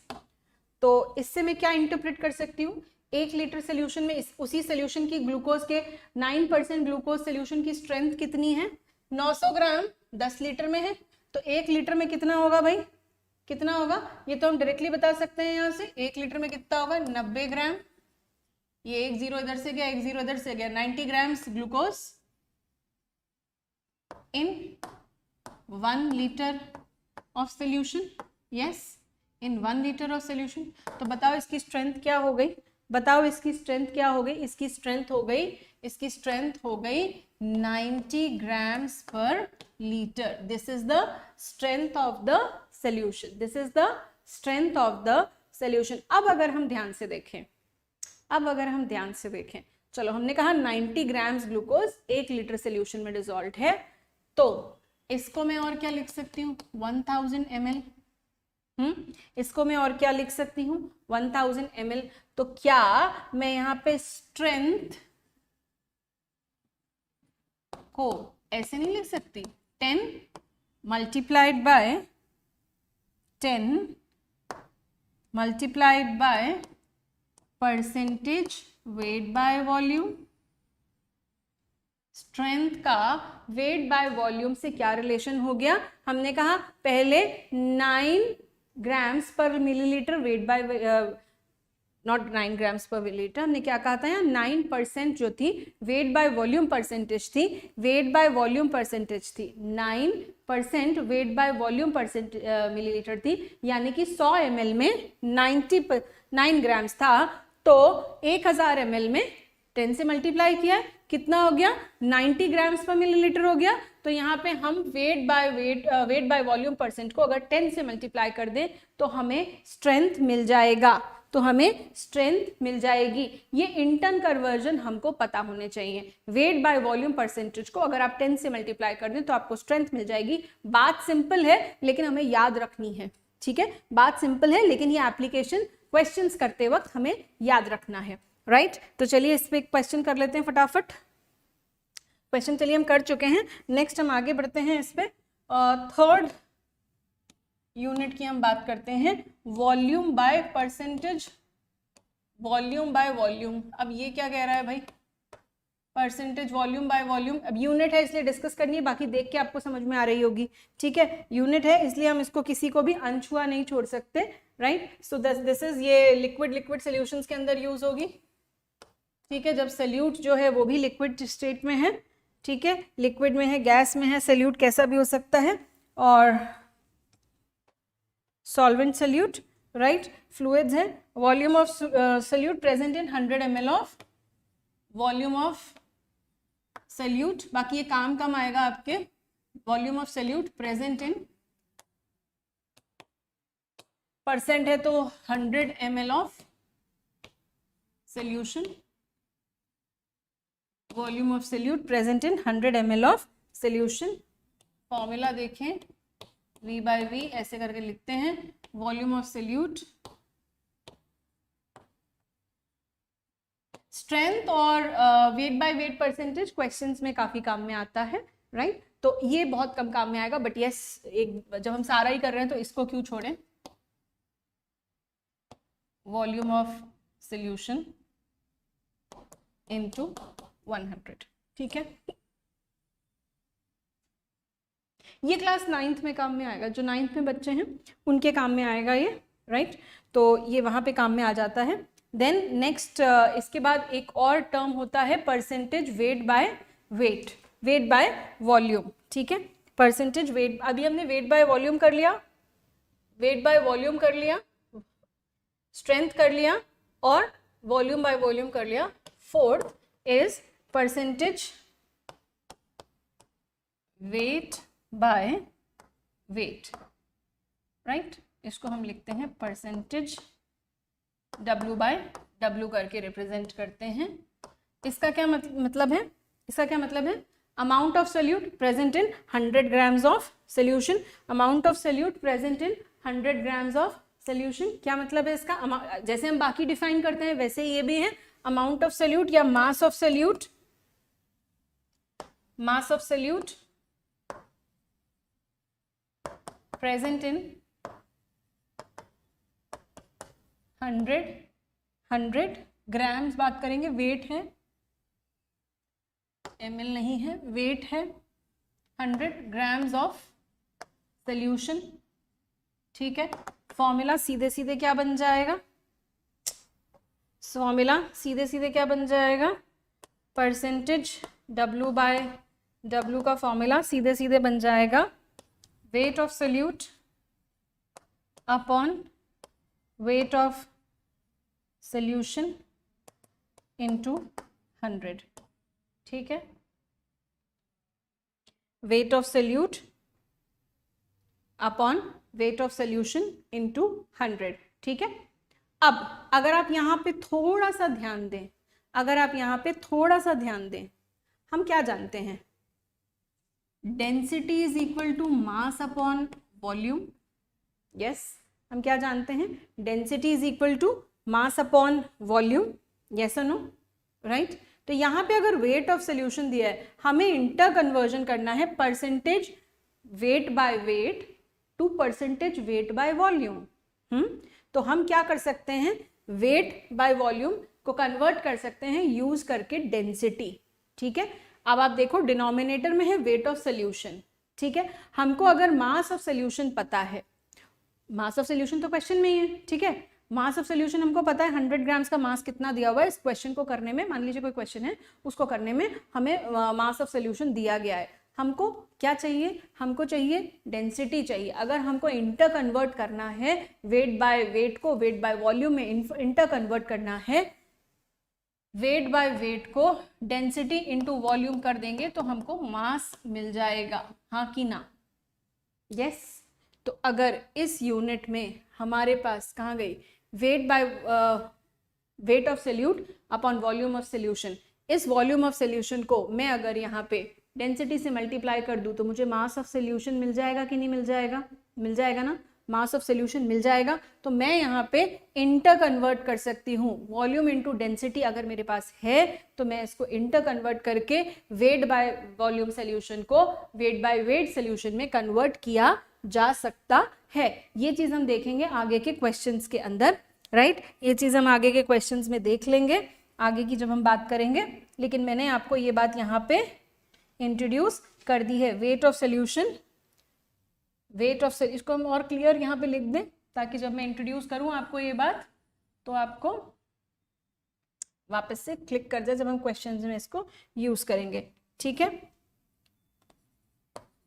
S1: तो इससे मैं क्या इंटरप्रेट कर सकती हूँ, 1 लीटर सोल्यूशन में उसी सोल्यूशन की ग्लूकोज के 9% ग्लूकोज सोल्यूशन की स्ट्रेंथ कितनी है, 900 ग्राम 10 लीटर में है. तो 1 लीटर में कितना होगा भाई, कितना होगा, ये तो हम डायरेक्टली बता सकते हैं यहाँ से. 1 लीटर में कितना होगा, 90 ग्राम. ये 1 0 इधर से गया, 1 0 इधर से गया, 90 grams glucose in 1 litre of solution. Yes, in 1 litre of solution. तो बताओ इसकी स्ट्रेंथ क्या हो गई, बताओ इसकी स्ट्रेंथ क्या हो गई, इसकी स्ट्रेंथ हो गई 90 ग्राम्स पर litre. This is the strength of the solution, this is the strength of the solution. अब अगर हम ध्यान से देखें, चलो हमने कहा 90 ग्राम्स ग्लूकोज 1 लीटर सोल्यूशन में डिसॉल्व है, तो इसको मैं और क्या लिख सकती हूँ, 1000 ml. इसको मैं और क्या लिख सकती हूँ, 1000 ml. तो क्या मैं यहाँ पे स्ट्रेंथ को ऐसे नहीं लिख सकती, 10 multiplied by percentage weight by volume. Strength का वेट बाय वॉल्यूम से क्या रिलेशन हो गया, हमने कहा पहले 9 ग्राम्स पर millilitre weight by not 9 grams पर मिलीलीटर, हमने क्या कहा था यहाँ 9% जो थी वेट बाय वॉल्यूम परसेंटेज थी, वेट बाय वॉल्यूम परसेंटेज थी 9% वेट बाय वॉल्यूम मिलीलीटर थी, यानी कि 100 ml में 9 ग्राम्स था, तो 1000 ml में 10 से मल्टीप्लाई किया है, कितना हो गया 90 ग्राम्स पर मिलीलीटर हो गया। तो यहाँ पे हम वेट बाय वॉल्यूम परसेंट को अगर 10 से मल्टीप्लाई कर दें तो हमें स्ट्रेंथ मिल जाएगा, तो हमें स्ट्रेंथ मिल जाएगी। ये इंटर्न कन्वर्जन हमको पता होने चाहिए। वेट बाय वॉल्यूम परसेंटेज को अगर आप 10 से मल्टीप्लाई कर दें तो आपको स्ट्रेंथ मिल जाएगी। बात सिंपल है लेकिन हमें याद रखनी है, ठीक है, बात सिंपल है लेकिन ये एप्लीकेशन क्वेश्चंस करते वक्त हमें याद रखना है, राइट। तो चलिए इस पे एक क्वेश्चन कर लेते हैं फटाफट। क्वेश्चन चलिए हम कर चुके हैं, नेक्स्ट हम आगे बढ़ते हैं इस पे। थर्ड यूनिट की हम बात करते हैं, volume by percentage, volume by volume. अब ये क्या कह रहा है भाई, परसेंटेज वॉल्यूम बाय वॉल्यूम। अब यूनिट है इसलिए डिस्कस करनी है, बाकी देख के आपको समझ में आ रही होगी, ठीक है। यूनिट है इसलिए हम इसको किसी को भी अनछुआ नहीं छोड़ सकते, राइट। सो दिस इज ये लिक्विड सॉल्यूशंस के अंदर यूज होगी, ठीक है। जब सल्यूट जो है वो भी लिक्विड स्टेट में है, ठीक है, लिक्विड में है, गैस में है, सल्यूट कैसा भी हो सकता है, और सॉल्वेंट सल्यूट, राइट, फ्लूइड्स है। Volume of solute present in 100 ml of volume of solute. बाकी ये काम कम आएगा आपके, volume of solute present in percent है तो 100 ml of solution, volume of solute present in 100 ml of solution. Formula देखें, V by V ऐसे करके लिखते हैं, वॉल्यूम ऑफ सल्यूट, स्ट्रेंथ और wait by weight percentage questions में काफी काम में आता है, राइट। तो ये बहुत कम काम में आएगा, बट यस एक जब हम सारा ही कर रहे हैं तो इसको क्यों छोड़ें। वॉल्यूम ऑफ सॉल्यूशन इनटू 100, ठीक है। ये क्लास 9th में काम में आएगा, जो 9th में बच्चे हैं उनके काम में आएगा ये, राइट। तो ये वहाँ पे काम में आ जाता है। देन नेक्स्ट इसके बाद एक और टर्म होता है percentage weight by wait, wait by volume, ठीक है। परसेंटेज वेट, अभी हमने वेट बाय वॉल्यूम कर लिया, वेट बाय वॉल्यूम कर लिया, स्ट्रेंथ कर लिया और वॉल्यूम बाय वॉल्यूम कर लिया। Fourth is percentage weight by wait, right. इसको हम लिखते हैं परसेंटेज W बाय W करके रिप्रेजेंट करते हैं। इसका क्या मतलब है, इसका क्या मतलब है, amount of solute present in 100 grams of solution, amount of solute present in 100 grams of solution. क्या मतलब है इसका, जैसे हम बाकी डिफाइन करते हैं वैसे ये भी है, अमाउंट ऑफ सल्यूट या mass of solute, mass of solute present in 100 grams बात करेंगे, वेट है, ml नहीं है, वेट है, 100 ग्राम्स ऑफ सोल्यूशन, ठीक है। फॉर्मूला सीधे सीधे क्या बन जाएगा, फॉर्मूला सीधे सीधे क्या बन जाएगा, परसेंटेज W बाय W का फॉर्मूला सीधे सीधे बन जाएगा wait of solute upon weight of solution into 100, ठीक है। Wait of solute upon weight of solution into 100, ठीक है। अब अगर आप यहाँ पे थोड़ा सा ध्यान दें, अगर आप यहाँ पे थोड़ा सा ध्यान दें, हम क्या जानते हैं, density is equal to mass upon volume. Yes, हम क्या जानते हैं, density is equal to mass upon volume, yes और नो, राइट। तो यहाँ पे अगर वेट ऑफ सोल्यूशन दिया है, हमें इंटर कन्वर्जन करना है percentage weight by weight to percentage weight by volume. तो हम क्या कर सकते हैं, वेट बाय वॉल्यूम को कन्वर्ट कर सकते हैं यूज करके डेंसिटी, ठीक है। अब आप देखो डिनोमिनेटर में है वेट ऑफ सोल्यूशन, ठीक है। हमको अगर मास ऑफ सोल्यूशन पता है, मास ऑफ सोल्यूशन तो क्वेश्चन में ही है, ठीक है, मास ऑफ सोल्यूशन हमको पता है 100 ग्राम्स का मास कितना दिया हुआ है। इस क्वेश्चन को करने में, मान लीजिए कोई क्वेश्चन है, उसको करने में हमें मास ऑफ सोल्यूशन दिया गया है। हमको क्या चाहिए? हमको चाहिए डेंसिटी चाहिए। अगर हमको इंटर कन्वर्ट करना है वेट बाय वेट को वेट बाय वॉल्यूम में इंटर कन्वर्ट करना है, वेट बाय वेट को डेंसिटी इनटू वॉल्यूम कर देंगे तो हमको मास मिल जाएगा, हाँ कि ना? यस। तो अगर इस यूनिट में हमारे पास कहाँ गई? Wait by wait of solute upon volume of solution. इस वॉल्यूम ऑफ सोल्यूशन को मैं अगर यहाँ पे डेंसिटी से मल्टीप्लाई कर दूँ तो मुझे मास ऑफ सोल्यूशन मिल जाएगा कि नहीं मिल जाएगा? मिल जाएगा ना, मास ऑफ सोल्यूशन मिल जाएगा। तो मैं यहाँ पे इंटर कन्वर्ट कर सकती हूँ, वॉल्यूम इनटू डेंसिटी अगर मेरे पास है तो मैं इसको इंटर कन्वर्ट करके वेट बाय वॉल्यूम सोल्यूशन को वेट बाय वेट सोल्यूशन में कन्वर्ट किया जा सकता है। ये चीज़ हम देखेंगे आगे के क्वेश्चंस के अंदर, राइट? ये चीज़ हम आगे के क्वेश्चंस में देख लेंगे आगे की जब हम बात करेंगे। लेकिन मैंने आपको ये बात यहाँ पे इंट्रोड्यूस कर दी है, wait of solution, weight of, इसको हम और क्लियर यहाँ पे लिख दें ताकि जब मैं इंट्रोड्यूस करूँ आपको ये बात तो आपको वापस से क्लिक कर जाए जब हम क्वेश्चंस में इसको यूज करेंगे। ठीक है,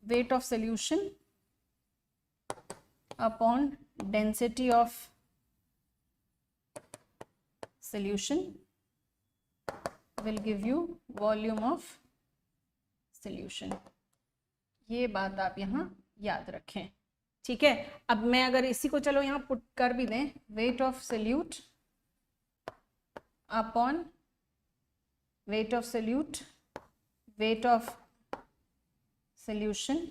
S1: wait of solution upon density of solution will give you volume of solution। ये बात आप यहाँ याद रखें। ठीक है, अब मैं अगर इसी को चलो यहाँ पुट कर भी दें, weight of solute upon weight of solute, weight of solution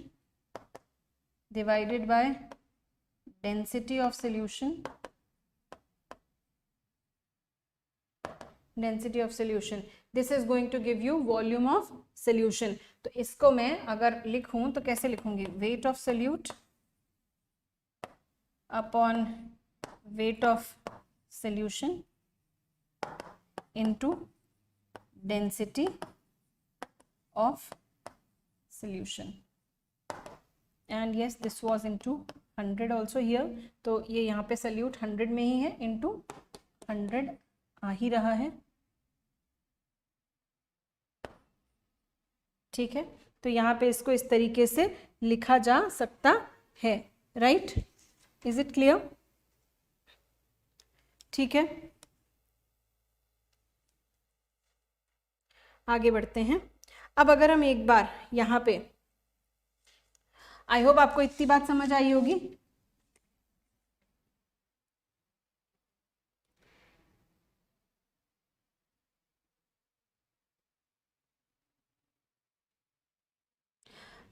S1: divided by density of solution, density of solution, this is going to give you volume of solution. तो इसको मैं अगर लिखूं तो कैसे लिखूंगी? Weight of solute upon weight of solution into density of solution, and yes this was into 100 also here. तो ये यहाँ पे सोल्यूट 100 में ही है, इनटू 100 आ ही रहा है। ठीक है, तो यहाँ पे इसको इस तरीके से लिखा जा सकता है, राइट? Is it clear? ठीक है, आगे बढ़ते हैं। अब अगर हम एक बार यहाँ पे, आई होप आपको इतनी बात समझ आई होगी।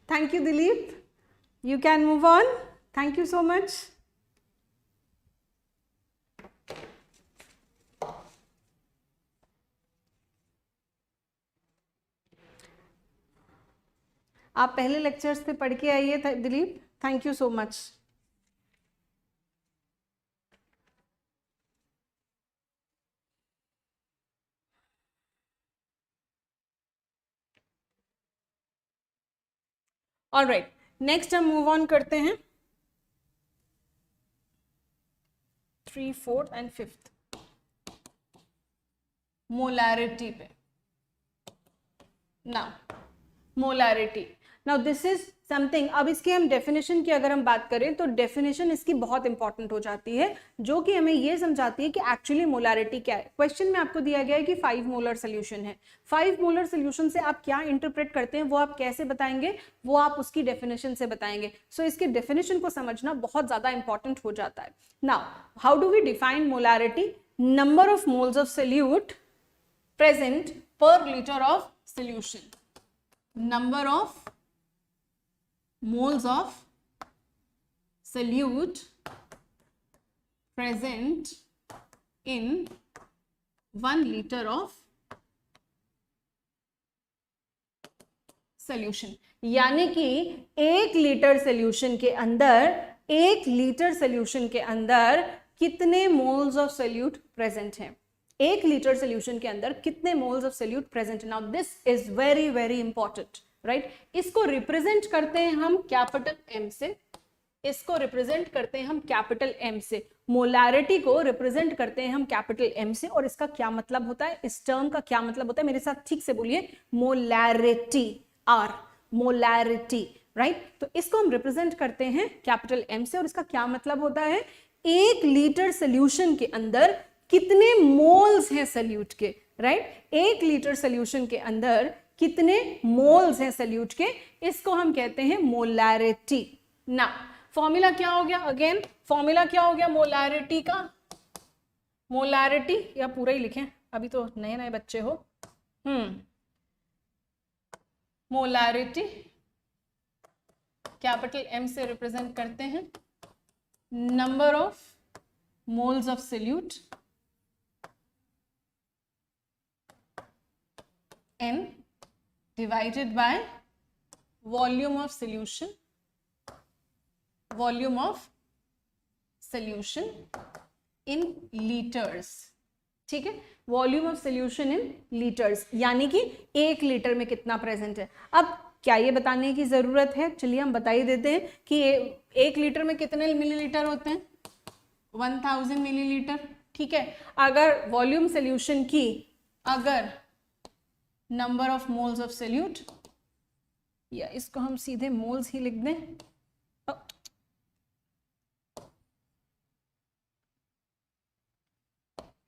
S1: Thank you, Dilip. You can move on. Thank you so much. आप पहले लेक्चर्स से पढ़ के आइए Dilip. Thank you so much. All right, next हम मूव ऑन करते हैं 3, 4 and 5 मोलैरिटी पे। Now molarity, now this is something, अब इसकी हम डेफिनेशन की अगर हम बात करें तो डेफिनेशन इसकी बहुत इंपॉर्टेंट हो जाती है, जो कि हमें ये समझाती है कि एक्चुअली मोलैरिटी क्या है। क्वेश्चन में आपको दिया गया है कि 5 मोलर सोल्यूशन है। 5 मोलर सोल्यूशन से आप क्या इंटरप्रेट करते हैं, वो आप कैसे बताएंगे, वो आप उसकी डेफिनेशन से बताएंगे। सो इसकी डेफिनेशन को समझना बहुत ज्यादा इंपॉर्टेंट हो जाता है। Now how do we define molarity? Number of moles of solute present per litre of solution, number of moles of solute present in 1 liter of solution। यानी कि 1 लीटर सोल्यूशन के अंदर, 1 लीटर सोल्यूशन के अंदर कितने मोल्स ऑफ सोल्यूट प्रेजेंट हैं, 1 litre solution के अंदर कितने मोल्स ऑफ सोल्यूट प्रेजेंट है। Now this is very very important, right? इसको रिप्रेजेंट करते हैं हम कैपिटल M से, इसको रिप्रेजेंट करते हैं हम कैपिटल एम से, मोलैरिटी को रिप्रेजेंट करते हैं हम कैपिटल एम से। और इसका क्या मतलब होता है, इस टर्म का क्या मतलब होता है, मेरे साथ ठीक से बोलिए, मोलैरिटी, आर, मोलैरिटी, राइट। तो इसको हम रिप्रेजेंट करते हैं कैपिटल एम से, और इसका क्या मतलब होता है, 1 लीटर सोल्यूशन के अंदर कितने मोल्स हैं सल्यूट के, राइट। 1 लीटर सोल्यूशन के अंदर कितने मोल्स हैं सल्यूट के, इसको हम कहते हैं मोलैरिटी। ना फॉर्मूला क्या हो गया, अगेन फॉर्मूला क्या हो गया मोलैरिटी का, मोलैरिटी, या पूरा ही लिखें, अभी तो नए नए बच्चे हो, मोलैरिटी कैपिटल एम से रिप्रेजेंट करते हैं number of moles of solute n divided by volume of solution, volume of solution in liters, ठीक है, volume of solution in litres, यानी कि 1 लीटर में कितना प्रेजेंट है। अब क्या ये बताने की जरूरत है, चलिए हम बता ही देते हैं कि 1 लीटर में कितने मिलीलीटर होते हैं, 1000 मिलीलीटर, ठीक है। अगर वॉल्यूम सोल्यूशन की, अगर number of moles of solute, या इसको हम सीधे मोल्स ही लिख दें,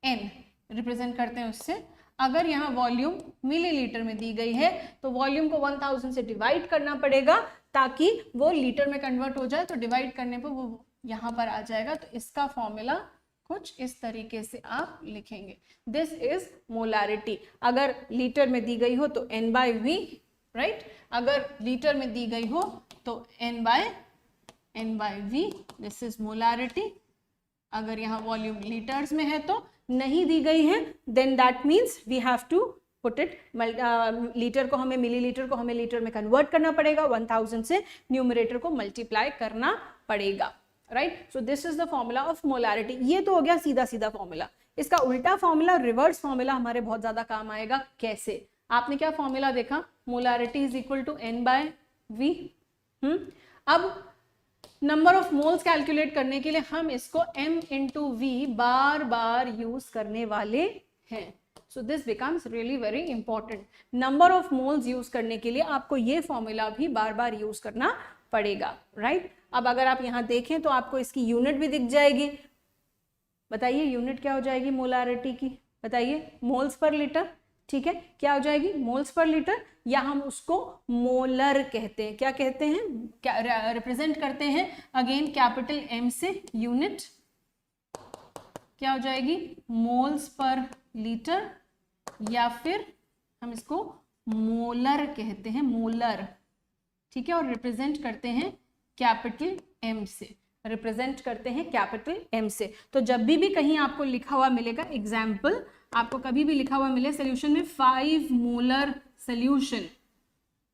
S1: n रिप्रेजेंट करते हैं उससे, अगर यहाँ वॉल्यूम मिलीलीटर में दी गई है तो वॉल्यूम को 1000 से डिवाइड करना पड़ेगा ताकि वो लीटर में कन्वर्ट हो जाए, तो डिवाइड करने पर वो यहाँ पर आ जाएगा। तो इसका फॉर्मूला कुछ इस तरीके से आप लिखेंगे, दिस इज मोलैरिटी। अगर लीटर में दी गई हो तो n/v, राइट, अगर लीटर में दी गई हो तो n/v, दिस इज मोलैरिटी। अगर यहाँ वॉल्यूम लीटर्स में है तो नहीं दी गई है, then that means we have to put it, litre को हमें मिलीलीटर को हमें लीटर में कन्वर्ट करना पड़ेगा, 1000 से न्यूमरेटर को मल्टीप्लाई करना पड़ेगा, right. So this is the formula of molarity. ये तो हो गया सीधा सीधा फॉर्मूला। इसका उल्टा फॉर्मूला, रिवर्स फॉर्मूला हमारे बहुत ज्यादा काम आएगा। कैसे, आपने क्या फॉर्मूला देखा, molarity is equal to n/v। अब नंबर ऑफ मोल्स कैलकुलेट करने के लिए हम इसको m into v बार बार यूज करने वाले हैं। So this becomes really very important. Number of moles use करने के लिए आपको ये फॉर्मूला भी बार बार यूज करना पड़ेगा, राइट। अब अगर आप यहाँ देखें तो आपको इसकी यूनिट भी दिख जाएगी। बताइए यूनिट क्या हो जाएगी मोलैरिटी की, बताइए, मोल्स पर लीटर, ठीक है, क्या हो जाएगी, मोल्स पर लीटर, या हम उसको मोलर कहते हैं। क्या कहते हैं, क्या रिप्रेजेंट करते हैं, अगेन कैपिटल एम से, यूनिट क्या हो जाएगी, मोल्स पर लीटर, या फिर हम इसको मोलर कहते हैं, मोलर, ठीक है, और रिप्रेजेंट करते हैं कैपिटल एम से, रिप्रेजेंट करते हैं कैपिटल एम से। तो जब भी कहीं आपको लिखा हुआ मिलेगा, एग्जाम्पल आपको कभी भी लिखा हुआ मिले सोल्यूशन में 5 मोलर सोल्यूशन,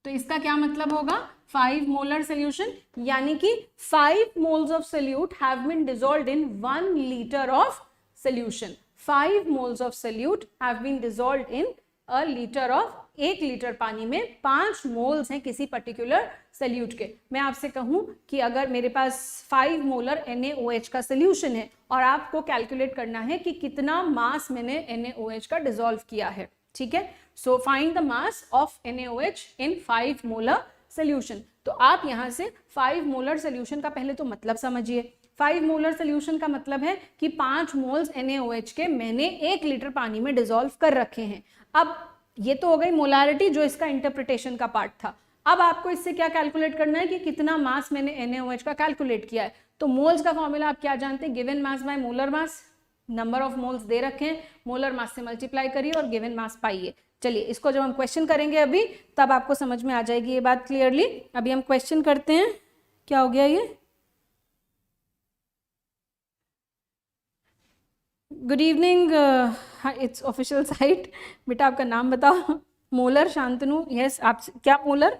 S1: तो इसका क्या मतलब होगा, 5 मोलर सोल्यूशन, यानी कि 5 moles of solute have been dissolved in 1 litre of solution. 5 moles of solute have been dissolved in a litre of, 1 litre पानी में 5 मोल्स हैं किसी पर्टिकुलर सोल्यूट के। मैं आपसे कहूं कि अगर मेरे पास 5 मोलर NaOH का सोल्यूशन है और आपको कैलकुलेट करना है कि कितना मास मैंने NaOH का डिसॉल्व किया है, ठीक है, so find the mass of NaOH in 5 molar solution. तो आप यहां से 5 मोलर सोल्यूशन का पहले तो मतलब समझिए। 5 मोलर सोल्यूशन का मतलब है कि 5 मोल्स NaOH के मैंने 1 लीटर पानी में डिसॉल्व कर रखे हैं। अब ये तो हो गई मोलैरिटी, जो इसका इंटरप्रिटेशन का पार्ट था। अब आपको इससे क्या कैलकुलेट करना है कि कितना मास मैंने NaOH का कैलकुलेट किया है। तो मोल्स का फॉर्मूला आप क्या जानते हैं, given mass by molar mass. Number of moles दे रखे हैं, मोलर मास से मल्टीप्लाई करिए और गिवन मास पाइए। चलिए इसको जब हम क्वेश्चन करेंगे अभी, तब आपको समझ में आ जाएगी ये बात क्लियरली। अभी हम क्वेश्चन करते हैं। क्या हो गया ये, good evening, it's official site. बेटा आपका नाम बताओ। मोलर शांतनु, यस, आप क्या मोलर,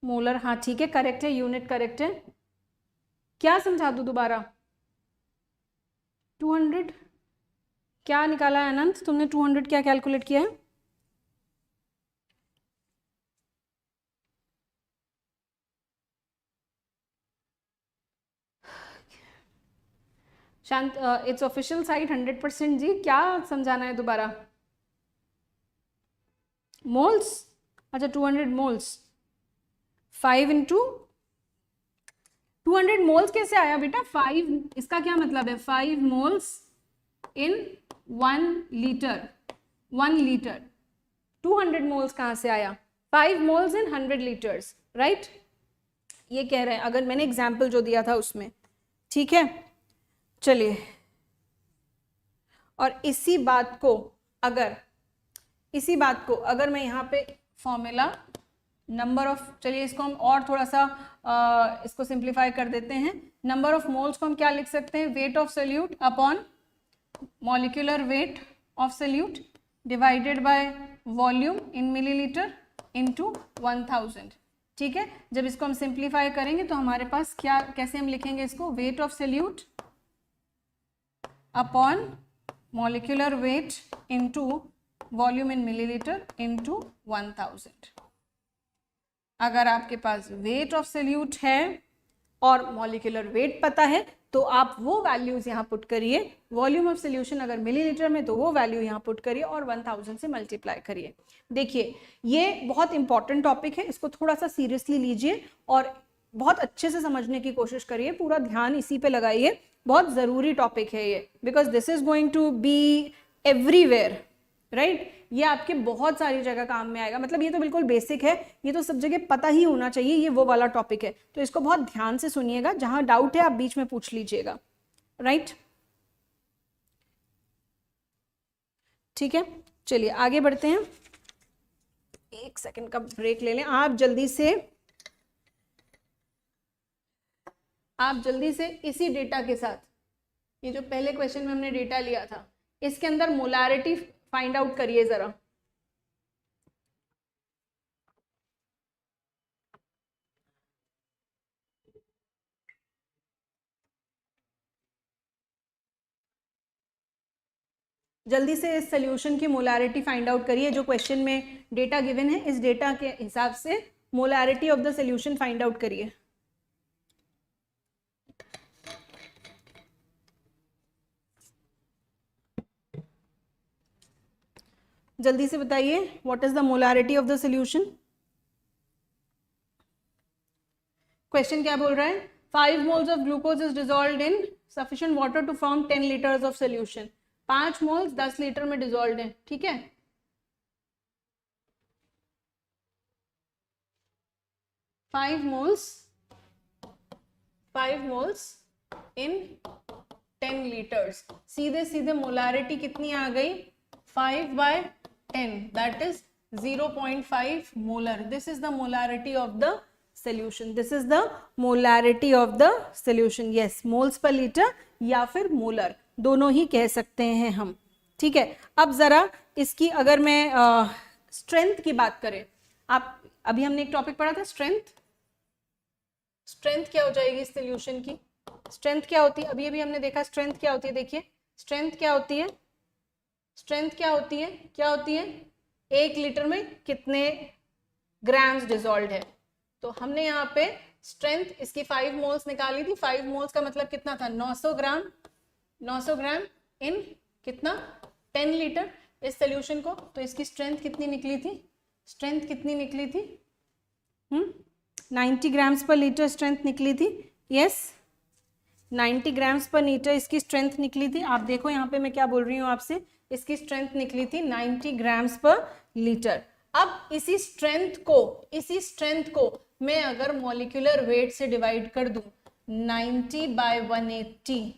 S1: मोलर, हाँ ठीक है, करेक्ट है, यूनिट करेक्ट है। क्या समझा दूं दोबारा, 200 क्या निकाला है अनंत, तुमने 200 क्या कैलकुलेट किया है, शांत, इट्स ऑफिशियल साइट 100% जी। क्या समझाना है दोबारा? मोल्स, अच्छा 200 मोल्स, 5 इंटू 200 मोल्स कैसे आया बेटा? 5, इसका क्या मतलब है? 5 मोल्स इन 1 लीटर, 1 लीटर। 200 मोल्स कहाँ से आया? 5 मोल्स इन 100 लीटर्स, राइट? ये कह रहे हैं, अगर मैंने एग्जाम्पल जो दिया था उसमें, ठीक है। चलिए, और इसी बात को अगर मैं यहाँ पे फॉर्मूला नंबर ऑफ, चलिए इसको हम और थोड़ा सा इसको सिंप्लीफाई कर देते हैं। नंबर ऑफ मोल्स को हम क्या लिख सकते हैं? Wait of solute upon molecular weight of solute divided by volume in millilitre into 1000, ठीक है। जब इसको हम सिंप्लीफाई करेंगे तो हमारे पास क्या, कैसे हम लिखेंगे इसको? Wait of solute upon molecular weight into volume in millilitre into 1000। अगर आपके पास वेट ऑफ सोल्यूट है और मॉलिक्यूलर वेट पता है तो आप वो वैल्यूज यहाँ पुट करिए। वॉल्यूम ऑफ सोल्यूशन अगर मिलीलीटर में तो वो वैल्यू यहाँ पुट करिए और 1000 से मल्टीप्लाई करिए। देखिए, ये बहुत इंपॉर्टेंट टॉपिक है, इसको थोड़ा सा सीरियसली लीजिए और बहुत अच्छे से समझने की कोशिश करिए, पूरा ध्यान इसी पे लगाइए। बहुत ज़रूरी टॉपिक है ये, because this is going to be everywhere, right? ये आपके बहुत सारी जगह काम में आएगा। मतलब ये तो बिल्कुल बेसिक है, ये तो सब जगह पता ही होना चाहिए, ये वो वाला टॉपिक है। तो इसको बहुत ध्यान से सुनिएगा, जहां डाउट है आप बीच में पूछ लीजिएगा, राइट? ठीक है, चलिए आगे बढ़ते हैं। 1 सेकंड का ब्रेक ले लें। आप जल्दी से इसी डेटा के साथ, ये जो पहले क्वेश्चन में हमने डेटा लिया था, इसके अंदर मोलारिटी फाइंड आउट करिए जरा। जल्दी से इस सोल्यूशन की मोलारिटी फाइंड आउट करिए। जो क्वेश्चन में डेटा गिवन है, इस डेटा के हिसाब से molarity of the solution find out करिए। जल्दी से बताइए, what is the molarity of the solution? Question क्या बोल रहा है? 5 moles of glucose is dissolved in sufficient water to form 10 litres of solution. 5 moles 10 litre में डिसॉल्व्ड है, ठीक है। 5 मोल्स इन 10 लीटर्स। सीधे सीधे मोलारिटी कितनी आ गई? 5/10, that is 0.5 molar. This is the molarity of the solution. This is the molarity of the solution. Yes, moles per liter या फिर molar, दोनों ही कह सकते हैं हम, ठीक है। अब जरा इसकी अगर मैं स्ट्रेंथ की बात करें, आप अभी हमने एक टॉपिक पढ़ा था स्ट्रेंथ। स्ट्रेंथ क्या हो जाएगी इस सोल्यूशन की? स्ट्रेंथ क्या होती है? अभी हमने देखा स्ट्रेंथ क्या होती है। देखिए स्ट्रेंथ क्या होती है? स्ट्रेंथ क्या होती है? क्या होती है? 1 लीटर में कितने ग्राम्स डिसॉल्व्ड है। तो हमने यहाँ पे स्ट्रेंथ इसकी 5 मोल्स निकाली थी। 5 मोल्स का मतलब कितना था? 900 ग्राम। 900 ग्राम इन कितना? 10 लीटर इस सोल्यूशन को। तो इसकी स्ट्रेंथ कितनी निकली थी? स्ट्रेंथ कितनी निकली थी? 90 ग्राम्स पर लीटर स्ट्रेंथ निकली थी। यस, 90 ग्राम्स पर लीटर इसकी स्ट्रेंथ निकली थी। आप देखो यहाँ पे मैं क्या बोल रही हूँ आपसे, इसकी स्ट्रेंथ निकली थी 90 ग्राम्स पर लीटर। अब इसी स्ट्रेंथ को मैं अगर मॉलिक्यूलर वेट से डिवाइड कर दूं 90/180,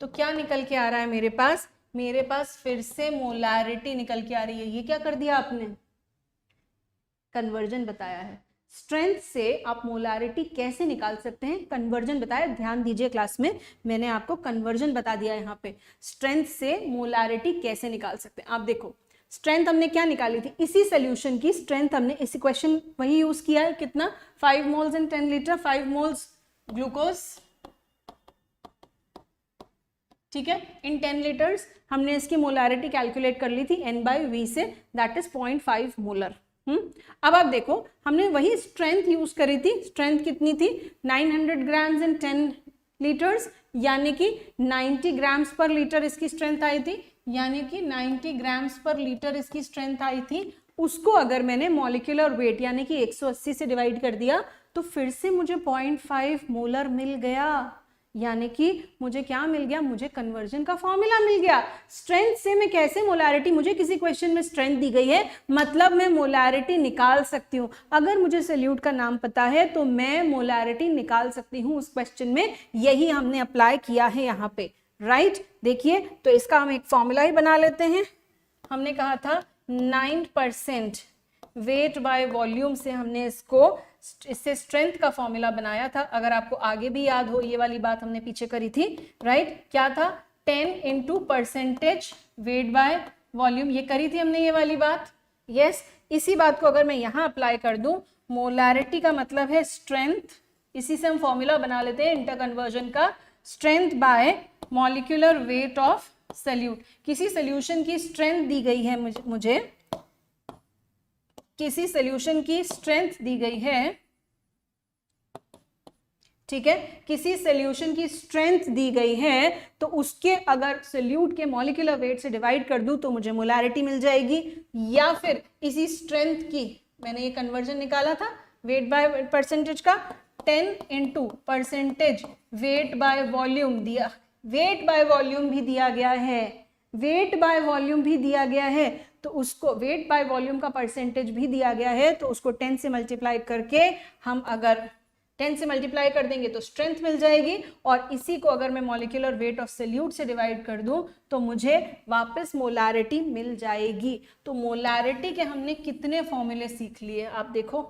S1: तो क्या निकल के आ रहा है मेरे पास? मेरे पास फिर से मोलारिटी निकल के आ रही है। ये क्या कर दिया आपने? कन्वर्जन बताया है। स्ट्रेंथ से आप मोलारिटी कैसे निकाल सकते हैं, कन्वर्जन बताया। ध्यान दीजिए, क्लास में मैंने आपको कन्वर्जन बता दिया। यहाँ पे स्ट्रेंथ से मोलारिटी कैसे निकाल सकते हैं। आप देखो, स्ट्रेंथ हमने क्या निकाली थी? इसी सोल्यूशन की स्ट्रेंथ हमने इसी क्वेश्चन वही यूज किया है। कितना? 5 मोल्स इन 10 लीटर, 5 मोल्स ग्लूकोज, ठीक है, इन 10 लीटर्स। हमने इसकी मोलारिटी कैलकुलेट कर ली थी N/V से, दैट इज 0.5 मोलर। अब आप देखो, हमने वही स्ट्रेंथ यूज करी थी। स्ट्रेंथ कितनी थी? 900 ग्राम्स इन 10 लीटर्स, यानी कि 90 ग्राम्स पर लीटर इसकी स्ट्रेंथ आई थी, यानी कि 90 ग्राम्स पर लीटर इसकी स्ट्रेंथ आई थी। उसको अगर मैंने मॉलिक्यूलर वेट यानी कि 180 से डिवाइड कर दिया तो फिर से मुझे 0.5 मोलर मिल गया, यानी कि मुझे क्या मिल गया, मुझे कन्वर्जन का फॉर्मूला मिल गया। स्ट्रेंथ से मैं कैसे मोलारिटी, मुझे किसी क्वेश्चन में स्ट्रेंथ दी गई है मतलब मैं मोलारिटी निकाल सकती हूँ। अगर मुझे सोल्यूट का नाम पता है तो मैं मोलारिटी निकाल सकती हूँ उस क्वेश्चन में, यही हमने अप्लाई किया है यहाँ पे, राइट। देखिए तो इसका हम एक फॉर्मूला ही बना लेते हैं। हमने कहा था 9% वेट बाय वॉल्यूम से हमने इससे स्ट्रेंथ का फॉर्मूला बनाया था। अगर आपको आगे भी याद हो, ये वाली बात हमने पीछे करी थी, राइट। क्या था, 10 into percentage weight by volume, ये करी थी हमने ये वाली बात, यस। इसी बात को अगर मैं यहाँ अप्लाई कर दूं, मोलारिटी का मतलब है स्ट्रेंथ, इसी से हम फॉर्मूला बना लेते हैं इंटर कन्वर्जन का, strength by molecular weight of solute. किसी सोल्यूशन की स्ट्रेंथ दी गई है मुझे किसी सोल्यूशन की स्ट्रेंथ दी गई है, ठीक है, किसी सोल्यूशन की स्ट्रेंथ दी गई है तो उसके अगर सोल्यूट के मॉलिक्यूलर वेट से डिवाइड कर दूं तो मुझे मोलारिटी मिल जाएगी। या फिर इसी स्ट्रेंथ की, मैंने ये कन्वर्जन निकाला था वेट बाय परसेंटेज का, 10 into percentage weight by volume दिया, वेट बाय वॉल्यूम भी दिया गया है, वेट बाय वॉल्यूम भी दिया गया है, तो उसको वेट बाय वॉल्यूम का परसेंटेज भी दिया गया है, तो उसको 10 से मल्टीप्लाई करके हम अगर 10 से मल्टीप्लाई कर देंगे तो स्ट्रेंथ मिल जाएगी, और इसी को अगर मैं मॉलिक्यूलर वेट ऑफ सोल्यूट से डिवाइड कर दूं तो मुझे वापस मोलारिटी मिल जाएगी। तो मोलारिटी के हमने कितने फॉर्मूले सीख लिए, आप देखो,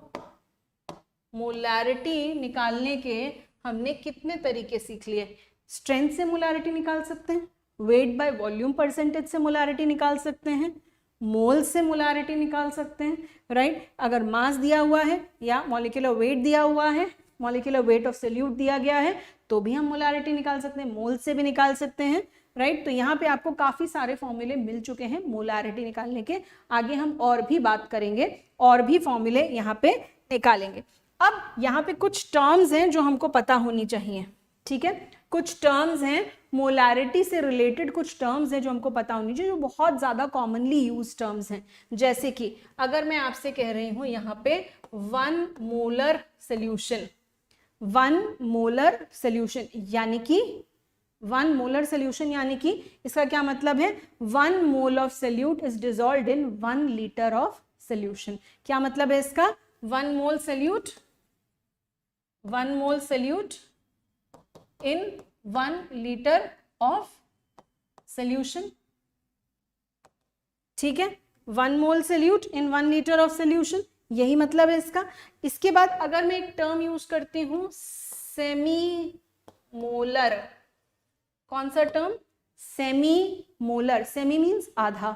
S1: मोलारिटी निकालने के हमने कितने तरीके सीख लिए। स्ट्रेंथ से मोलारिटी निकाल सकते हैं, वेट बाय वॉल्यूम परसेंटेज से मोलारिटी निकाल सकते हैं, मोल से मोलारिटी निकाल सकते हैं, राइट। अगर मास दिया हुआ है या मॉलिक्यूलर वेट दिया हुआ है, मॉलिक्यूलर वेट ऑफ सोल्यूट दिया गया है तो भी हम मोलारिटी निकाल सकते हैं, मोल से भी निकाल सकते हैं, राइट। तो यहाँ पे आपको काफी सारे फॉर्मूले मिल चुके हैं मोलारिटी निकालने के। आगे हम और भी बात करेंगे, और भी फॉर्मूले यहाँ पे निकालेंगे। अब यहाँ पे कुछ टर्म्स हैं जो हमको पता होनी चाहिए, ठीक है, कुछ टर्म्स हैं मोलारिटी से रिलेटेड, कुछ टर्म्स हैं जो हमको पता होनी चाहिए, जो बहुत ज़्यादा कॉमनली यूज टर्म्स हैं। जैसे कि अगर मैं आपसे कह रही हूँ यहाँ पे 1 मोलर सोल्यूशन, 1 मोलर सोल्यूशन यानी कि 1 मोलर सोल्यूशन यानी कि इसका क्या मतलब है, 1 mole of solute is dissolved in 1 litre of solution. क्या मतलब है इसका, 1 mole solute, 1 mole solute in 1 liter of solution, ठीक है, 1 mole solute in 1 litre of solution, यही मतलब है इसका। इसके बाद अगर मैं एक टर्म यूज करती हूं सेमी मोलर, कौन सा term, semi molar, semi means आधा,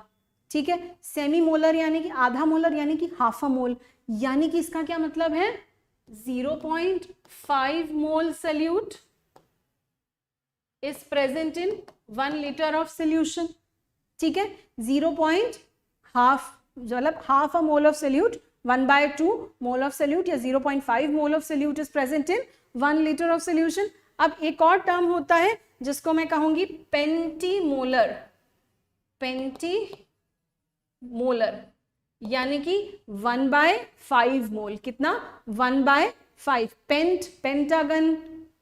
S1: ठीक है, सेमी मोलर यानी कि आधा मोलर यानी कि हाफ अ मोल, यानी कि इसका क्या मतलब है, 0.5 मोल solute is present in 1 liter of solution, ठीक है, 0.5 मतलब half a mole of solute, 1/2 mole of solute या 0.5 mole of solute is present in 1 liter of solution। अब एक और टर्म होता है जिसको मैं कहूंगी पेंटीमोलर, पेंटीमोलर यानी कि 1/5 मोल, कितना, 1/5, पेंटागन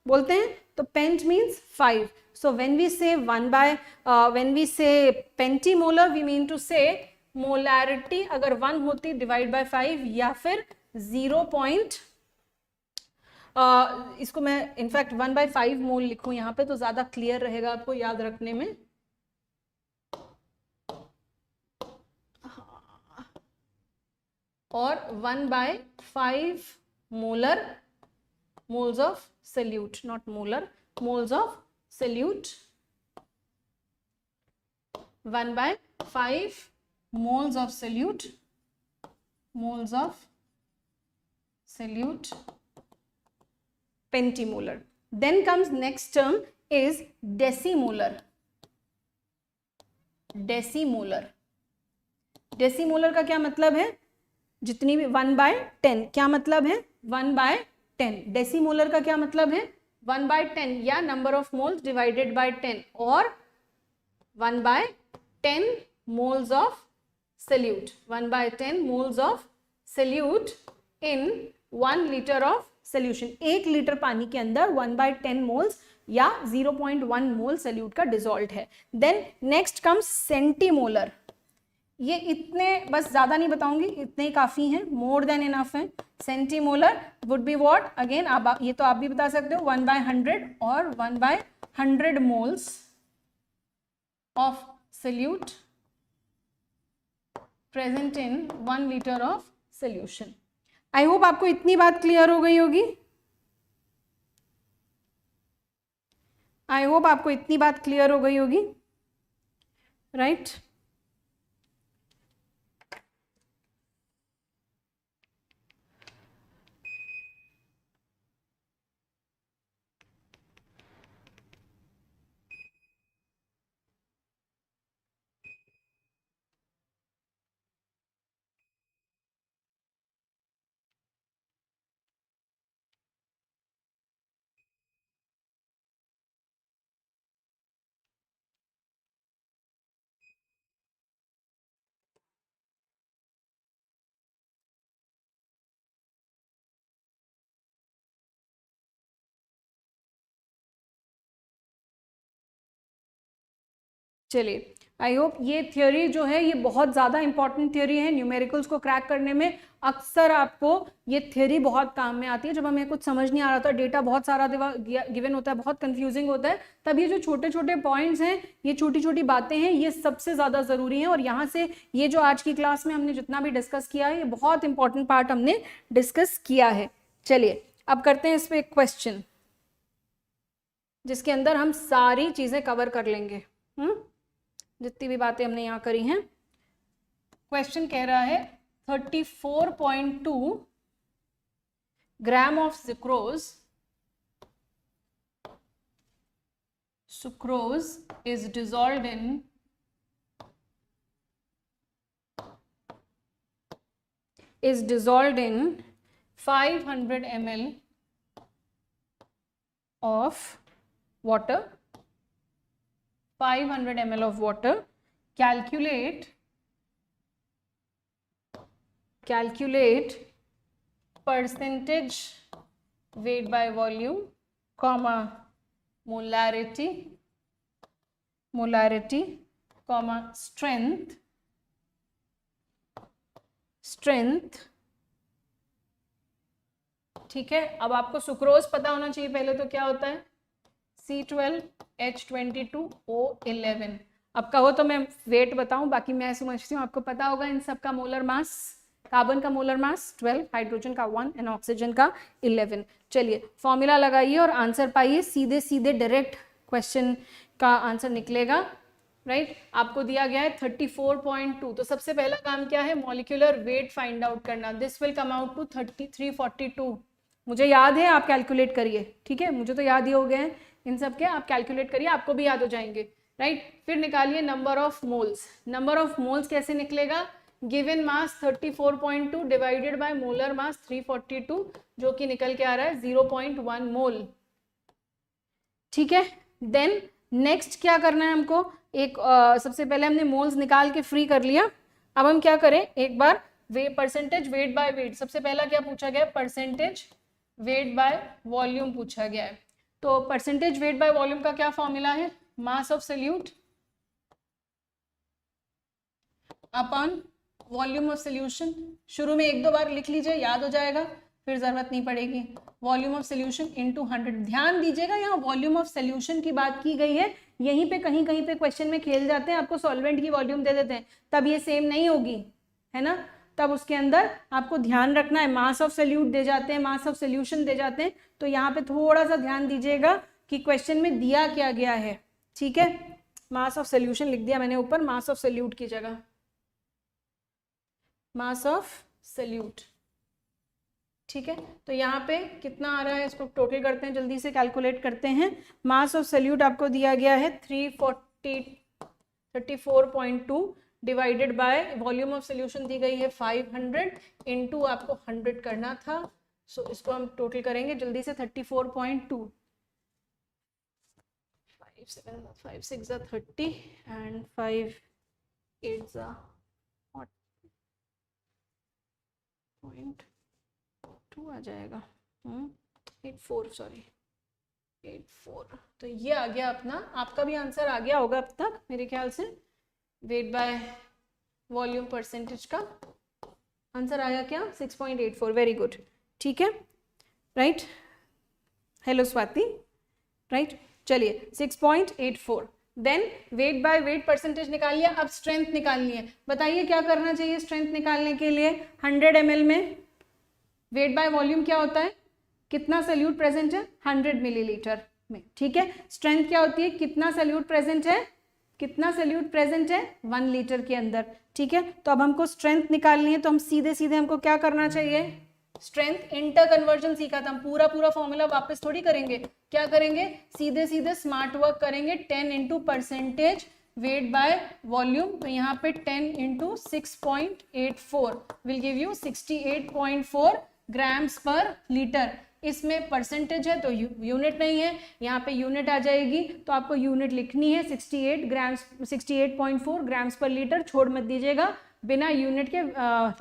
S1: बोलते हैं, तो paint means 5, so when we say when we say pentimolar we mean to say molarity अगर 1 होती डिवाइड बाय 5 या फिर 0. इसको मैं इनफैक्ट 1/5 मोल लिखूं यहाँ पे तो ज्यादा क्लियर रहेगा आपको याद रखने में, और 1/5 molar moles of solute, not molar, moles of solute, 1/5 moles of solute, moles of solute, pentimolar. Then comes next term is decimolar, decimolar, decimolar का क्या मतलब है, जितनी भी 1/10, क्या मतलब है 1/10, डेसीमोलर का क्या मतलब है 1/10 या number of moles divided by 10 और 1/10 moles of solute, 1/10 moles of solute in 1 liter of solution. 1 litre पानी के अंदर 1/10 मोल्स या 0.1 मोल सोल्यूट का डिसॉल्व है. Then next comes centimolar. ये इतने बस ज्यादा नहीं बताऊंगी, इतने ही काफी हैं, मोर देन इनफ है. Centimolar would be what, again आप ये तो आप भी बता सकते हो, 1/100 और 1/100 moles of solute present in 1 litre of solution. I hope आपको इतनी बात क्लियर हो गई होगी. आई होप आपको इतनी बात क्लियर हो गई होगी, राइट? चलिए, आई होप ये थियोरी जो है ये बहुत ज़्यादा इंपॉर्टेंट थियोरी है न्यूमेरिकल्स को क्रैक करने में. अक्सर आपको ये थियोरी बहुत काम में आती है जब हमें कुछ समझ नहीं आ रहा था, डेटा बहुत सारा गिवन होता है, बहुत कंफ्यूजिंग होता है, तब ये जो छोटे छोटे पॉइंट्स हैं, ये छोटी छोटी बातें हैं, ये सबसे ज़्यादा ज़रूरी हैं. और यहाँ से ये जो आज की क्लास में हमने जितना भी डिस्कस किया है, ये बहुत इंपॉर्टेंट पार्ट हमने डिस्कस किया है. चलिए अब करते हैं इस पर एक क्वेश्चन जिसके अंदर हम सारी चीज़ें कवर कर लेंगे, जितनी भी बातें हमने यहाँ करी हैं. क्वेश्चन कह रहा है 34.2 gram of sucrose is dissolved in 500 ml of water. 500 ml of water. Calculate percentage weight by volume, comma molarity, comma strength. ठीक है, अब आपको सुक्रोज पता होना चाहिए पहले तो क्या होता है, C12H22O11. अब कहो तो मैं वेट बताऊं, बाकी मैं समझती हूँ आपको पता होगा इन सब का मोलर मास. कार्बन का मोलर मास 12, हाइड्रोजन का 1 एंड ऑक्सीजन का 11. चलिए फॉर्मूला लगाइए और आंसर पाइए. सीधे सीधे डायरेक्ट क्वेश्चन का आंसर निकलेगा, राइट? आपको दिया गया है 34.2. तो सबसे पहला काम क्या है, मॉलिक्यूलर वेट फाइंड आउट करना. This will come out to 342. मुझे याद है, आप कैलकुलेट करिए, ठीक है? मुझे तो याद ही हो गए हैं इन सब के, आप कैलकुलेट करिए, आपको भी याद हो जाएंगे, राइट? फिर निकालिए number of moles. Number of moles कैसे निकलेगा, given mass 34.2 divided bye molar मास 342, जो कि निकल के आ रहा है 0.1 मोल. ठीक है, देन नेक्स्ट क्या करना है हमको, एक सबसे पहले हमने मोल्स निकाल के फ्री कर लिया. अब हम क्या करें, एक बार परसेंटेज वेट बाय वेट. सबसे पहला क्या पूछा गया, परसेंटेज वेट बाय वॉल्यूम पूछा गया है. तो परसेंटेज वेट बाय वॉल्यूम का क्या फॉर्मूला है, मास of solute upon volume of solution. शुरू में 1-2 बार लिख लीजिए, याद हो जाएगा, फिर जरूरत नहीं पड़ेगी. Volume of solution into 100. ध्यान दीजिएगा, यहाँ वॉल्यूम ऑफ सोल्यूशन की बात की गई है. यहीं पे कहीं कहीं पे क्वेश्चन में खेल जाते हैं, आपको सॉल्वेंट की वॉल्यूम दे देते हैं, तब ये सेम नहीं होगी, है ना? तब उसके अंदर आपको ध्यान रखना है, मास ऑफ सोल्यूट दे जाते हैं, मास ऑफ सोल्यूशन दे जाते हैं. तो यहाँ पे थोड़ा सा ध्यान दीजिएगा कि क्वेश्चन में दिया क्या गया है. ठीक है, मास ऑफ सोल्यूशन लिख दिया मैंने ऊपर, मास ऑफ सोल्यूट की जगह मास ऑफ सोल्यूट. ठीक है, तो यहाँ पे कितना आ रहा है, इसको टोटल करते हैं, जल्दी से कैलकुलेट करते हैं. मास ऑफ सोल्यूट आपको दिया गया है 34.2 divided by volume of solution दी गई है 500 इंटू आपको 100 करना था. सो इसको हम टोटल करेंगे जल्दी से. 34.2 5 6 30 and 5 8 0.2 आ जाएगा, 84 सॉरी 84। तो ये आ गया अपना, आपका भी आंसर आ गया होगा अब तक मेरे ख्याल से। वेट बाय वॉल्यूम परसेंटेज का आंसर आया क्या? 6.84। वेरी गुड, ठीक है, राइट। Hello Swati, right. चलिए 6.84। Then weight by weight percentage निकाल लिया, अब स्ट्रेंथ निकालनी है। बताइए क्या करना चाहिए स्ट्रेंथ निकालने के लिए? 100 ml में वेट बाय वॉल्यूम क्या होता है? कितना सल्यूट प्रेजेंट है? 100 मिलीलीटर में, ठीक है। स्ट्रेंथ क्या होती है? कितना सल्यूट प्रेजेंट है? कितना सल्यूट प्रेजेंट है? 1 लीटर के अंदर, ठीक है। तो अब हमको स्ट्रेंथ निकालनी है, तो हम सीधे सीधे हमको क्या करना चाहिए? स्ट्रेंथ इंटर कन्वर्जन सीखा था, हम पूरा पूरा फॉर्मूला वापस थोड़ी करेंगे। क्या करेंगे? सीधे सीधे स्मार्ट वर्क करेंगे। 10 into percentage weight by volume, तो यहाँ पे 10 into 6.84 will give you 68.4 grams पर लीटर। इसमें परसेंटेज है तो यूनिट नहीं है, यहाँ पे यूनिट आ जाएगी, तो आपको यूनिट लिखनी है 68.4 ग्राम्स पर लीटर। छोड़ मत दीजिएगा, बिना यूनिट के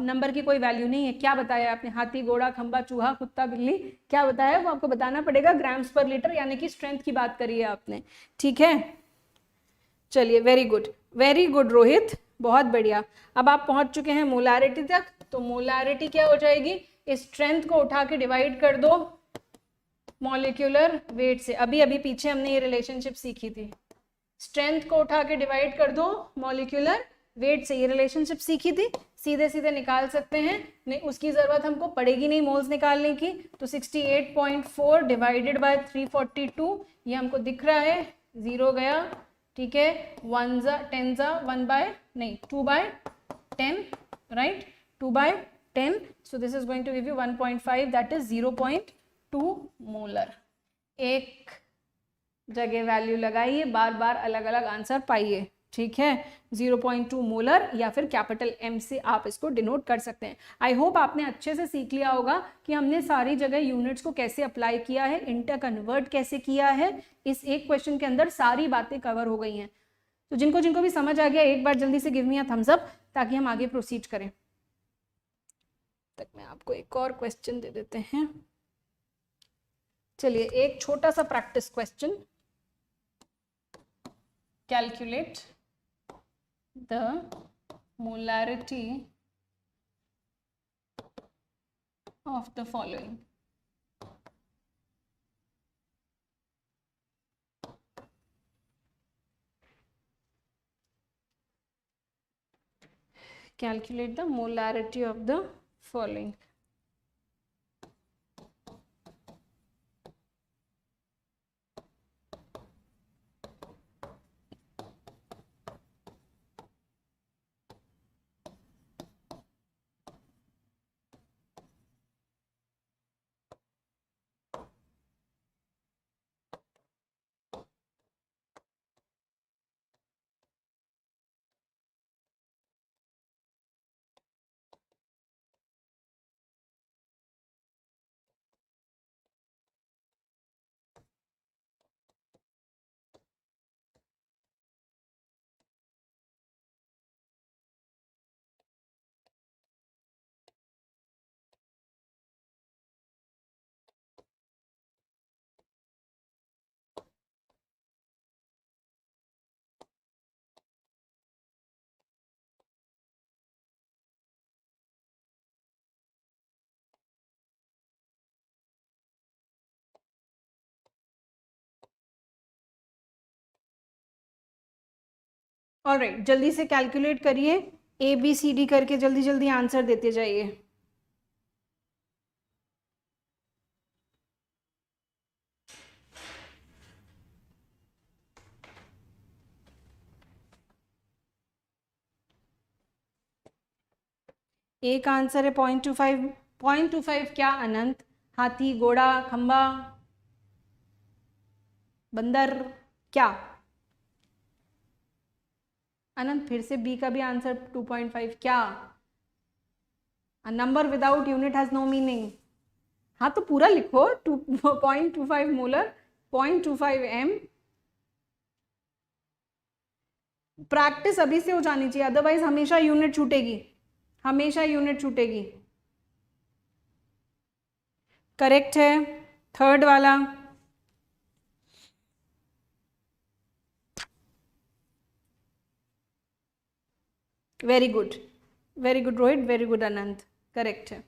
S1: नंबर की कोई वैल्यू नहीं है। क्या बताया आपने? हाथी, घोड़ा, खंबा, चूहा, कुत्ता, बिल्ली, क्या बताया वो आपको बताना पड़ेगा। ग्राम्स पर लीटर यानी कि स्ट्रेंथ की बात करी है आपने, ठीक है। चलिए वेरी गुड रोहित, बहुत बढ़िया। अब आप पहुंच चुके हैं मोलारिटी तक। तो मोलारिटी क्या हो जाएगी? स्ट्रेंथ को उठा के डिवाइड कर दो मॉलिक्यूलर वेट से। अभी अभी पीछे हमने ये रिलेशनशिप सीखी थी। स्ट्रेंथ को उठा के डिवाइड कर दो मॉलिक्यूलर वेट से, ये रिलेशनशिप सीखी थी, सीधे सीधे निकाल सकते हैं। नहीं, उसकी जरूरत हमको पड़ेगी नहीं मोल्स निकालने की। तो 68.4 डिवाइडेड बाय 342, ये हमको दिख रहा है, 0 गया, ठीक है। 1 जा 10 जा 1 बाय नहीं 2 by 10, right, 2 by 10। So this is going to give you 1.5, that is 0.2 molar. एक जगह वैल्यू लगाइए, बार बार अलग अलग आंसर पाइए, ठीक है। 0.2 मोलर या फिर कैपिटल M से आप इसको डिनोट कर सकते हैं। आई होप आपने अच्छे से सीख लिया होगा कि हमने सारी जगह यूनिट्स को कैसे अप्लाई किया है, इंटर कन्वर्ट कैसे किया है। इस एक क्वेश्चन के अंदर सारी बातें कवर हो गई हैं। तो जिनको जिनको भी समझ आ गया, एक बार जल्दी से give me a thumbs up ताकि हम आगे प्रोसीड करें। तक मैं आपको एक और क्वेश्चन दे देते हैं। चलिए एक छोटा सा practice question. Calculate the molarity of the following. Calculate the molarity of the following. Alright, जल्दी से कैलकुलेट करिए, ABCD करके जल्दी जल्दी आंसर देते जाइए। एक आंसर है 0.25। 0.25 क्या अनंत? हाथी, घोड़ा, खंबा, बंदर, क्या? अनंत फिर से बी का भी आंसर 2.5 क्या? A number without unit has no meaning. हाँ तो पूरा लिखो, 0.25 मोलर, 0.25 m, प्रैक्टिस अभी से हो जानी चाहिए, अदरवाइज हमेशा यूनिट छूटेगी, हमेशा यूनिट छूटेगी। करेक्ट है थर्ड वाला। Very good, very good Rohit, very good Anant, correct है।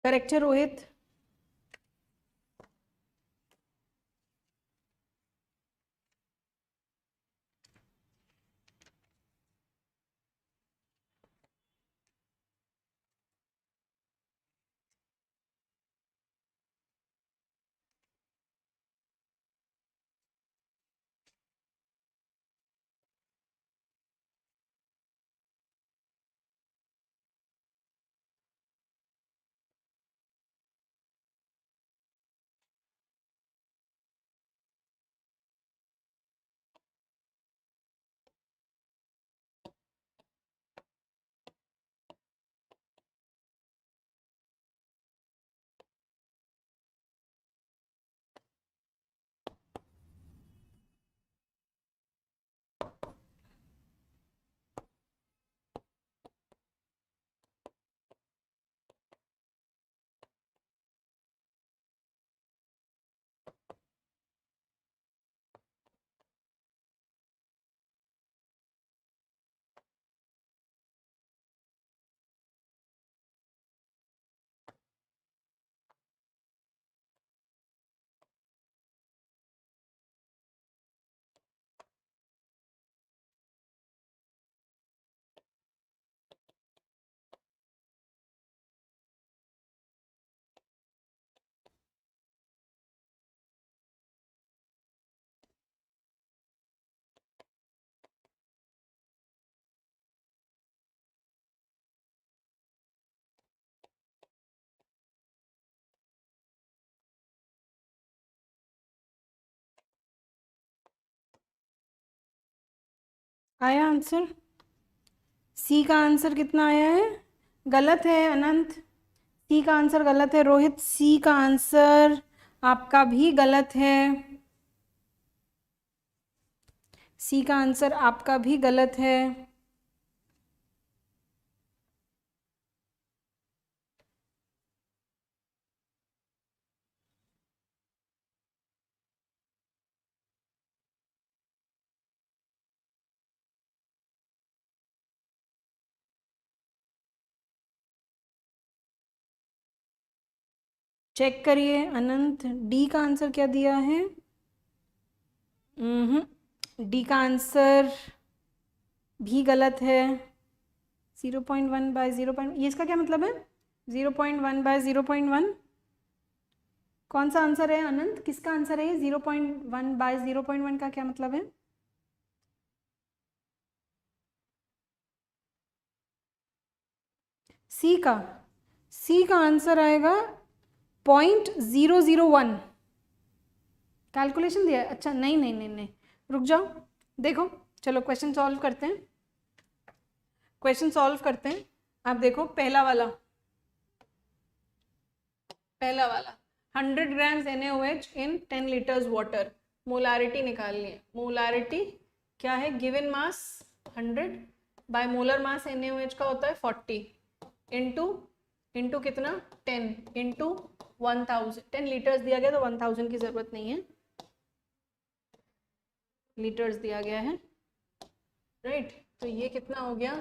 S1: करेक्ट है रोहित। आया आंसर? सी का आंसर कितना आया है? गलत है अनंत, सी का आंसर गलत है। रोहित सी का आंसर आपका भी गलत है, सी का आंसर आपका भी गलत है। चेक करिए अनंत, डी का आंसर क्या दिया है? डी का आंसर भी गलत है। 0.1 बाय 0. ये इसका क्या मतलब है? 0.1 बाय 0.1 कौन सा आंसर है अनंत? किसका आंसर है ये? 0.1 बाय 0.1 का क्या मतलब है? सी का, सी का आंसर आएगा 0.001। कैलकुलेशन दिया है? अच्छा नहीं नहीं नहीं नहीं, रुक जाओ, देखो चलो क्वेश्चन सॉल्व करते हैं, क्वेश्चन सॉल्व करते हैं। आप देखो पहला वाला, पहला वाला 100 ग्राम्स NaOH इन 10 लीटर्स वाटर, मोलारिटी निकालनी है। मोलारिटी क्या है? गिवन मास 100 बाय मोलर मास NaOH का होता है 40 इंटू कितना? 10 इंटू 1000। 10 लीटर्स दिया गया तो 1000 की जरूरत नहीं है, लीटर्स दिया गया है, राइट? तो ये कितना हो गया?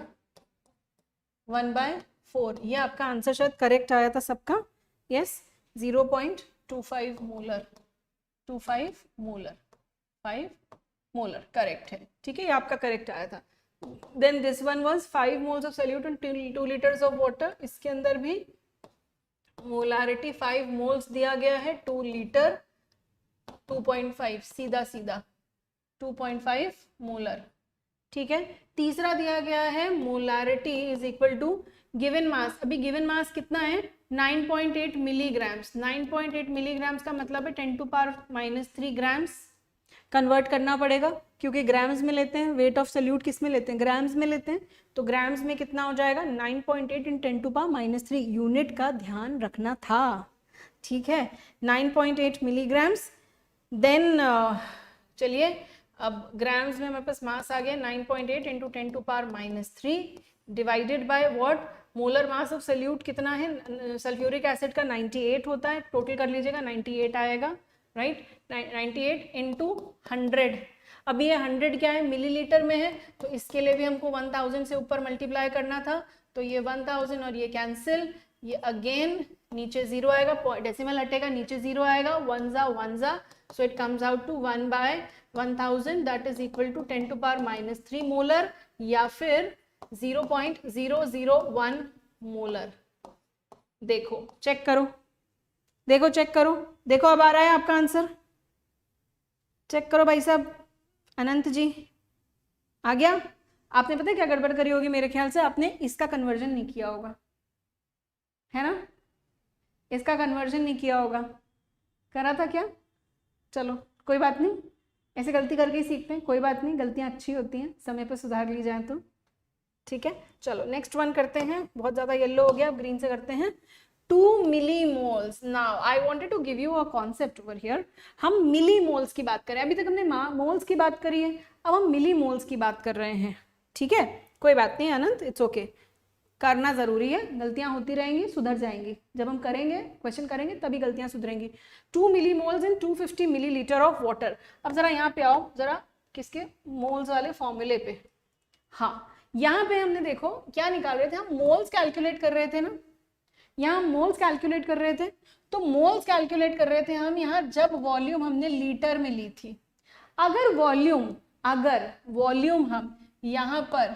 S1: 1/4। ये आपका आंसर शायद करेक्ट आया था सबका, yes 0.25 molar, 25 molar, 5 molar correct है, ठीक है, ये आपका करेक्ट आया था। Then this one was 5 moles of solute in 2 litres of water, इसके अंदर भी मोलारिटी 5 मोल्स दिया गया है, 2 लीटर 2.5, सीधा सीधा 2.5 मोलर। ठीक है, तीसरा दिया गया है molarity is equal to given mass. अभी गिवन मास कितना है 9.8 मिलीग्राम्स। 9.8 मिलीग्राम्स का मतलब है 10⁻³ ग्राम्स। कन्वर्ट करना पड़ेगा क्योंकि ग्राम्स में लेते हैं, वेट ऑफ सल्यूट किस में लेते हैं, ग्राम्स में लेते हैं, तो ग्राम्स में कितना हो जाएगा 9.8 इन 10⁻³ यूनिट का ध्यान रखना था। ठीक है, 9.8 मिलीग्राम्स। देन चलिए अब ग्राम्स में हमारे पास मास आ गया 9.8 into 10⁻³ divided by what, molar mass of solute कितना है, सल्फ्यूरिक एसिड का 98 होता है, टोटल कर लीजिएगा 98 आएगा, राइट। 98 इंटू 100। अब ये 100 क्या है, मिलीलीटर में है, तो इसके लिए भी हमको 1000 से ऊपर मल्टीप्लाई करना था, तो ये 1000 और ये कैंसिल, ये अगेन नीचे 0 आएगा, डेसिमल हटेगा, नीचे 0 आएगा, 1 जा, so it comes out to 1/1000 that is equal to 10⁻³ molar या फिर 0.001 मोलर। देखो चेक करो, देखो चेक करो, देखो अब आ रहा है आपका आंसर, चेक करो भाई साहब। अनंत जी आ गया? आपने पता है क्या गड़बड़ करी होगी, मेरे ख्याल से आपने इसका कन्वर्जन नहीं किया होगा, है ना, इसका कन्वर्जन नहीं किया होगा, करा था क्या? चलो कोई बात नहीं, ऐसे गलती करके ही सीखते हैं, कोई बात नहीं, गलतियां अच्छी होती हैं, समय पर सुधार ली जाए तो। ठीक है, चलो नेक्स्ट वन करते हैं, बहुत ज़्यादा येलो हो गया, अब ग्रीन से करते हैं। 2 millimoles. Now I wanted to give you a concept over here. हम मिलीमोल्स की बात करें, अभी तक हमने मोल्स की बात करी है, अब हम मिलीमोल्स की बात कर रहे हैं। ठीक है, कोई बात नहीं अनंत, इट्स ओके, करना ज़रूरी है, गलतियां होती रहेंगी, सुधर जाएंगी, जब हम करेंगे क्वेश्चन करेंगे तभी गलतियां सुधरेंगी। 2 millimoles in 250 millilitre of water. अब ज़रा यहाँ पे आओ, ज़रा किसके मोल्स वाले फॉर्मूले पे। हाँ, यहाँ पे हमने देखो क्या निकाल रहे थे, हम मोल्स कैलकुलेट कर रहे थे ना, यहाँ मोल्स कैलकुलेट कर रहे थे, तो मोल्स कैलकुलेट कर रहे थे हम यहाँ जब वॉल्यूम हमने लीटर में ली थी। अगर वॉल्यूम हम यहाँ पर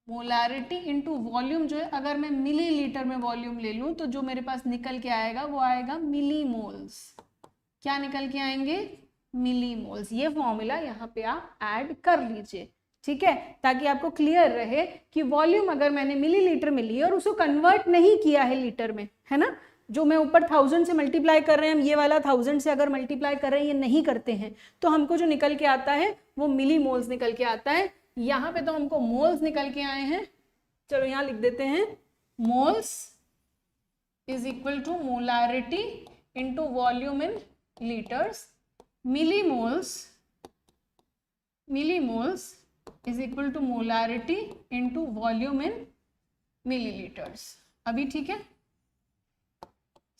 S1: मोलारिटी इंटू वॉल्यूम जो है, अगर मैं मिलीलीटर में वॉल्यूम ले लूं तो जो मेरे पास निकल के आएगा वो आएगा मिलीमोल्स। क्या निकल के आएंगे? मिलीमोल्स। ये फॉर्मूला यहाँ पे आप ऐड कर लीजिए, ठीक है, ताकि आपको क्लियर रहे कि वॉल्यूम अगर मैंने मिलीलीटर में ली और उसको कन्वर्ट नहीं किया है लीटर में, है ना, जो मैं ऊपर 1000 से मल्टीप्लाई कर रहे हैं, हम ये वाला 1000 से अगर मल्टीप्लाई कर रहे हैं, ये नहीं करते हैं, तो हमको जो निकल के आता है वो मिलीमोल्स निकल के आता है। यहाँ पे तो हमको मोल्स निकल के आए हैं, चलो यहाँ लिख देते हैं, moles is equal to molarity into volume in litres, millimoles is equal to molarity into volume in milliliters। अभी ठीक है?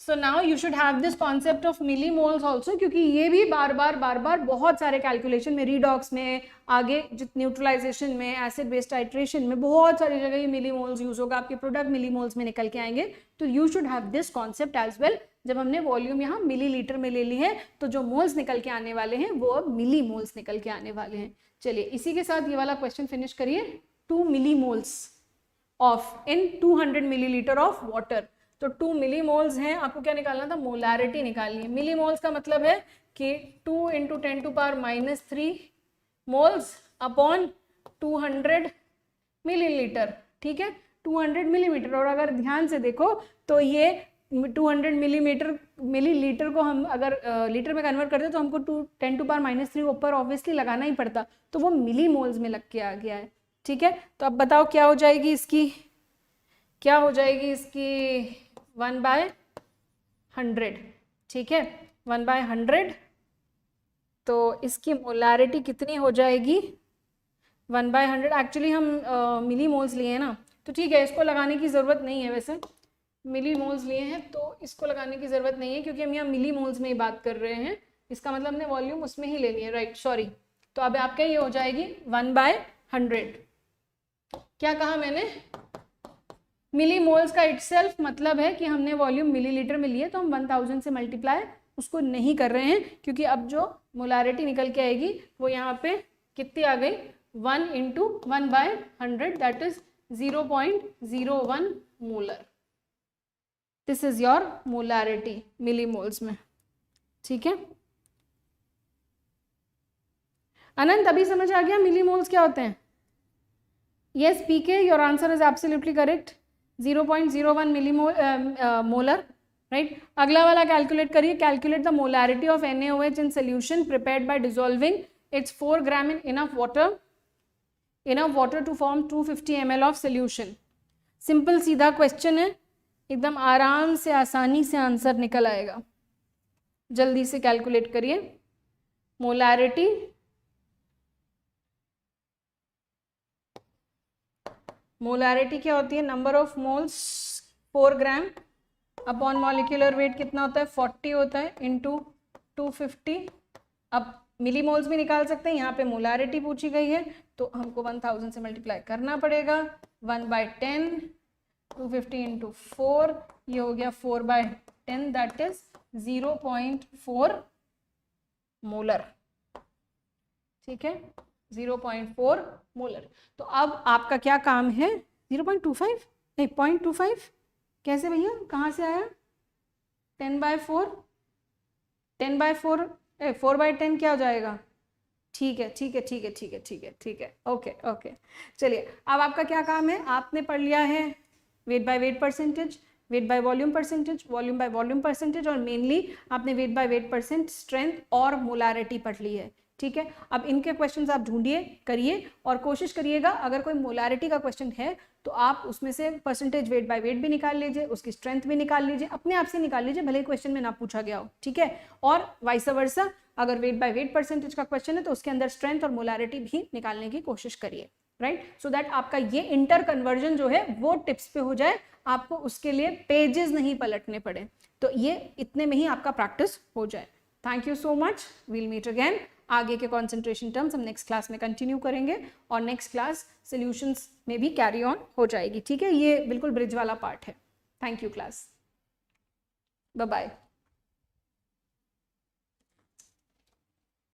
S1: So now you should have this concept of millimoles also, क्योंकि ये भी बार बार बहुत सारे कैलकुलेशन में, रीडॉक्स में, आगे न्यूट्रलाइजेशन में, एसिड बेस टाइट्रेशन में, बहुत सारी जगह ये मिलीमोल्स यूज होगा, आपके प्रोडक्ट मिलीमोल्स में निकल के आएंगे, तो you should have this concept as well. जब हमने वॉल्यूम यहाँ मिलीलीटर में ले ली है, तो जो मोल्स निकल के आने वाले हैं वो अब मिलीमोल्स निकल के आने वाले हैं। चलिए इसी के साथ ये वाला क्वेश्चन फिनिश करिए। 2 millimoles of in 200 millilitre of water, तो 2 मिलीमोल्स हैं, आपको क्या निकालना था? मोलारिटी निकालनी है। मिलीमोल्स का मतलब है कि 2 इंटू 10⁻³ मोल्स अपॉन 200 मिलीलीटर, ठीक है, 200 मिलीमीटर। और अगर ध्यान से देखो तो ये 200 मिलीलीटर को हम अगर लीटर में कन्वर्ट करते तो हमको 10⁻³ ऊपर ऑब्वियसली लगाना ही पड़ता, तो वो मिलीमोल्स में लग के आ गया है, ठीक है। तो अब बताओ क्या हो जाएगी इसकी, क्या हो जाएगी इसकी 1/100, ठीक है, 1/100। तो इसकी मोलारिटी कितनी हो जाएगी? 1/100। एक्चुअली हम मिलीमोल्स लिए हैं ना, तो ठीक है, इसको लगाने की ज़रूरत नहीं है, वैसे मिलीमोल्स लिए हैं तो इसको लगाने की ज़रूरत नहीं है, क्योंकि हम यहाँ मिलीमोल्स में ही बात कर रहे हैं, इसका मतलब हमने वॉल्यूम उसमें ही लेनी है, राइट, सॉरी। तो अब आपका ये हो जाएगी 1/100। क्या कहा मैंने? मिलीमोल्स का इटसेल्फ मतलब है कि हमने वॉल्यूम मिलीलीटर में लिए, तो हम 1000 से मल्टीप्लाई उसको नहीं कर रहे हैं, क्योंकि अब जो मोलारिटी निकल के आएगी वो यहाँ पे कितनी आ गई? 1 into 1/100 that is 0.01 molar. This is your molarity millimoles में, ठीक है। अनंत अभी समझ आ गया मिलीमोल्स क्या होते हैं? Yes PK, your answer is absolutely correct, 0.01 millimole molar, right. अगला वाला कैलकुलेट करिए, calculate the molarity of NaOH in solution prepared by dissolving its 4 gram in enough water to form 250 ml of solution. Simple सीधा question है, एकदम आराम से आसानी से आंसर निकल आएगा। जल्दी से कैलकुलेट करिए मोलैरिटी, मोलैरिटी क्या होती है? Number of moles 4 gram upon molecular weight कितना होता है? 40 होता है इंटू 250। अब मिलीमोल्स भी निकाल सकते हैं, यहाँ पे मोलैरिटी पूछी गई है तो हमको 1000 से मल्टीप्लाई करना पड़ेगा, 1/10, 250 इंटू 4, ये हो गया 4/10, दैट इज 0.4 मोलर, ठीक है, 0.4 मोलर। तो अब आपका क्या काम है? 0.25 नहीं 0.25 कैसे भैया, कहाँ से आया? 10/4, 10/4 4/10 क्या हो जाएगा? ठीक है ठीक है ठीक है ठीक है ठीक है ठीक है, ओके ओके। चलिए अब आपका क्या काम है? आपने पढ़ लिया है weight by weight percentage, weight by volume percentage, volume by volume percentage, और मेनली आपने wait by wait percent, strength और मोलैरिटी पढ़ ली है, ठीक है। अब इनके क्वेश्चंस आप ढूंढिए, करिए और कोशिश करिएगा अगर कोई मोलैरिटी का क्वेश्चन है तो आप उसमें से परसेंटेज वेट बाय वेट भी निकाल लीजिए, उसकी स्ट्रेंथ भी निकाल लीजिए, अपने आप से निकाल लीजिए, भले क्वेश्चन में ना पूछा गया हो, ठीक है। और वाइस वर्सा, अगर वेट बाय वेट परसेंटेज का क्वेश्चन है तो उसके अंदर स्ट्रेंथ और मोलैरिटी भी निकालने की कोशिश करिए, राइट, सो दैट आपका ये इंटर कन्वर्जन जो है वो टिप्स पे हो जाए, आपको उसके लिए पेजेस नहीं पलटने पड़े, तो ये इतने में ही आपका प्रैक्टिस हो जाए। Thank you so much, we'll meet again. आगे के कंसंट्रेशन टर्म्स हम नेक्स्ट क्लास में कंटिन्यू करेंगे और नेक्स्ट क्लास सॉल्यूशंस में भी कैरी ऑन हो जाएगी, ठीक है। ये बिल्कुल ब्रिज वाला पार्ट है। Thank you class, bye bye.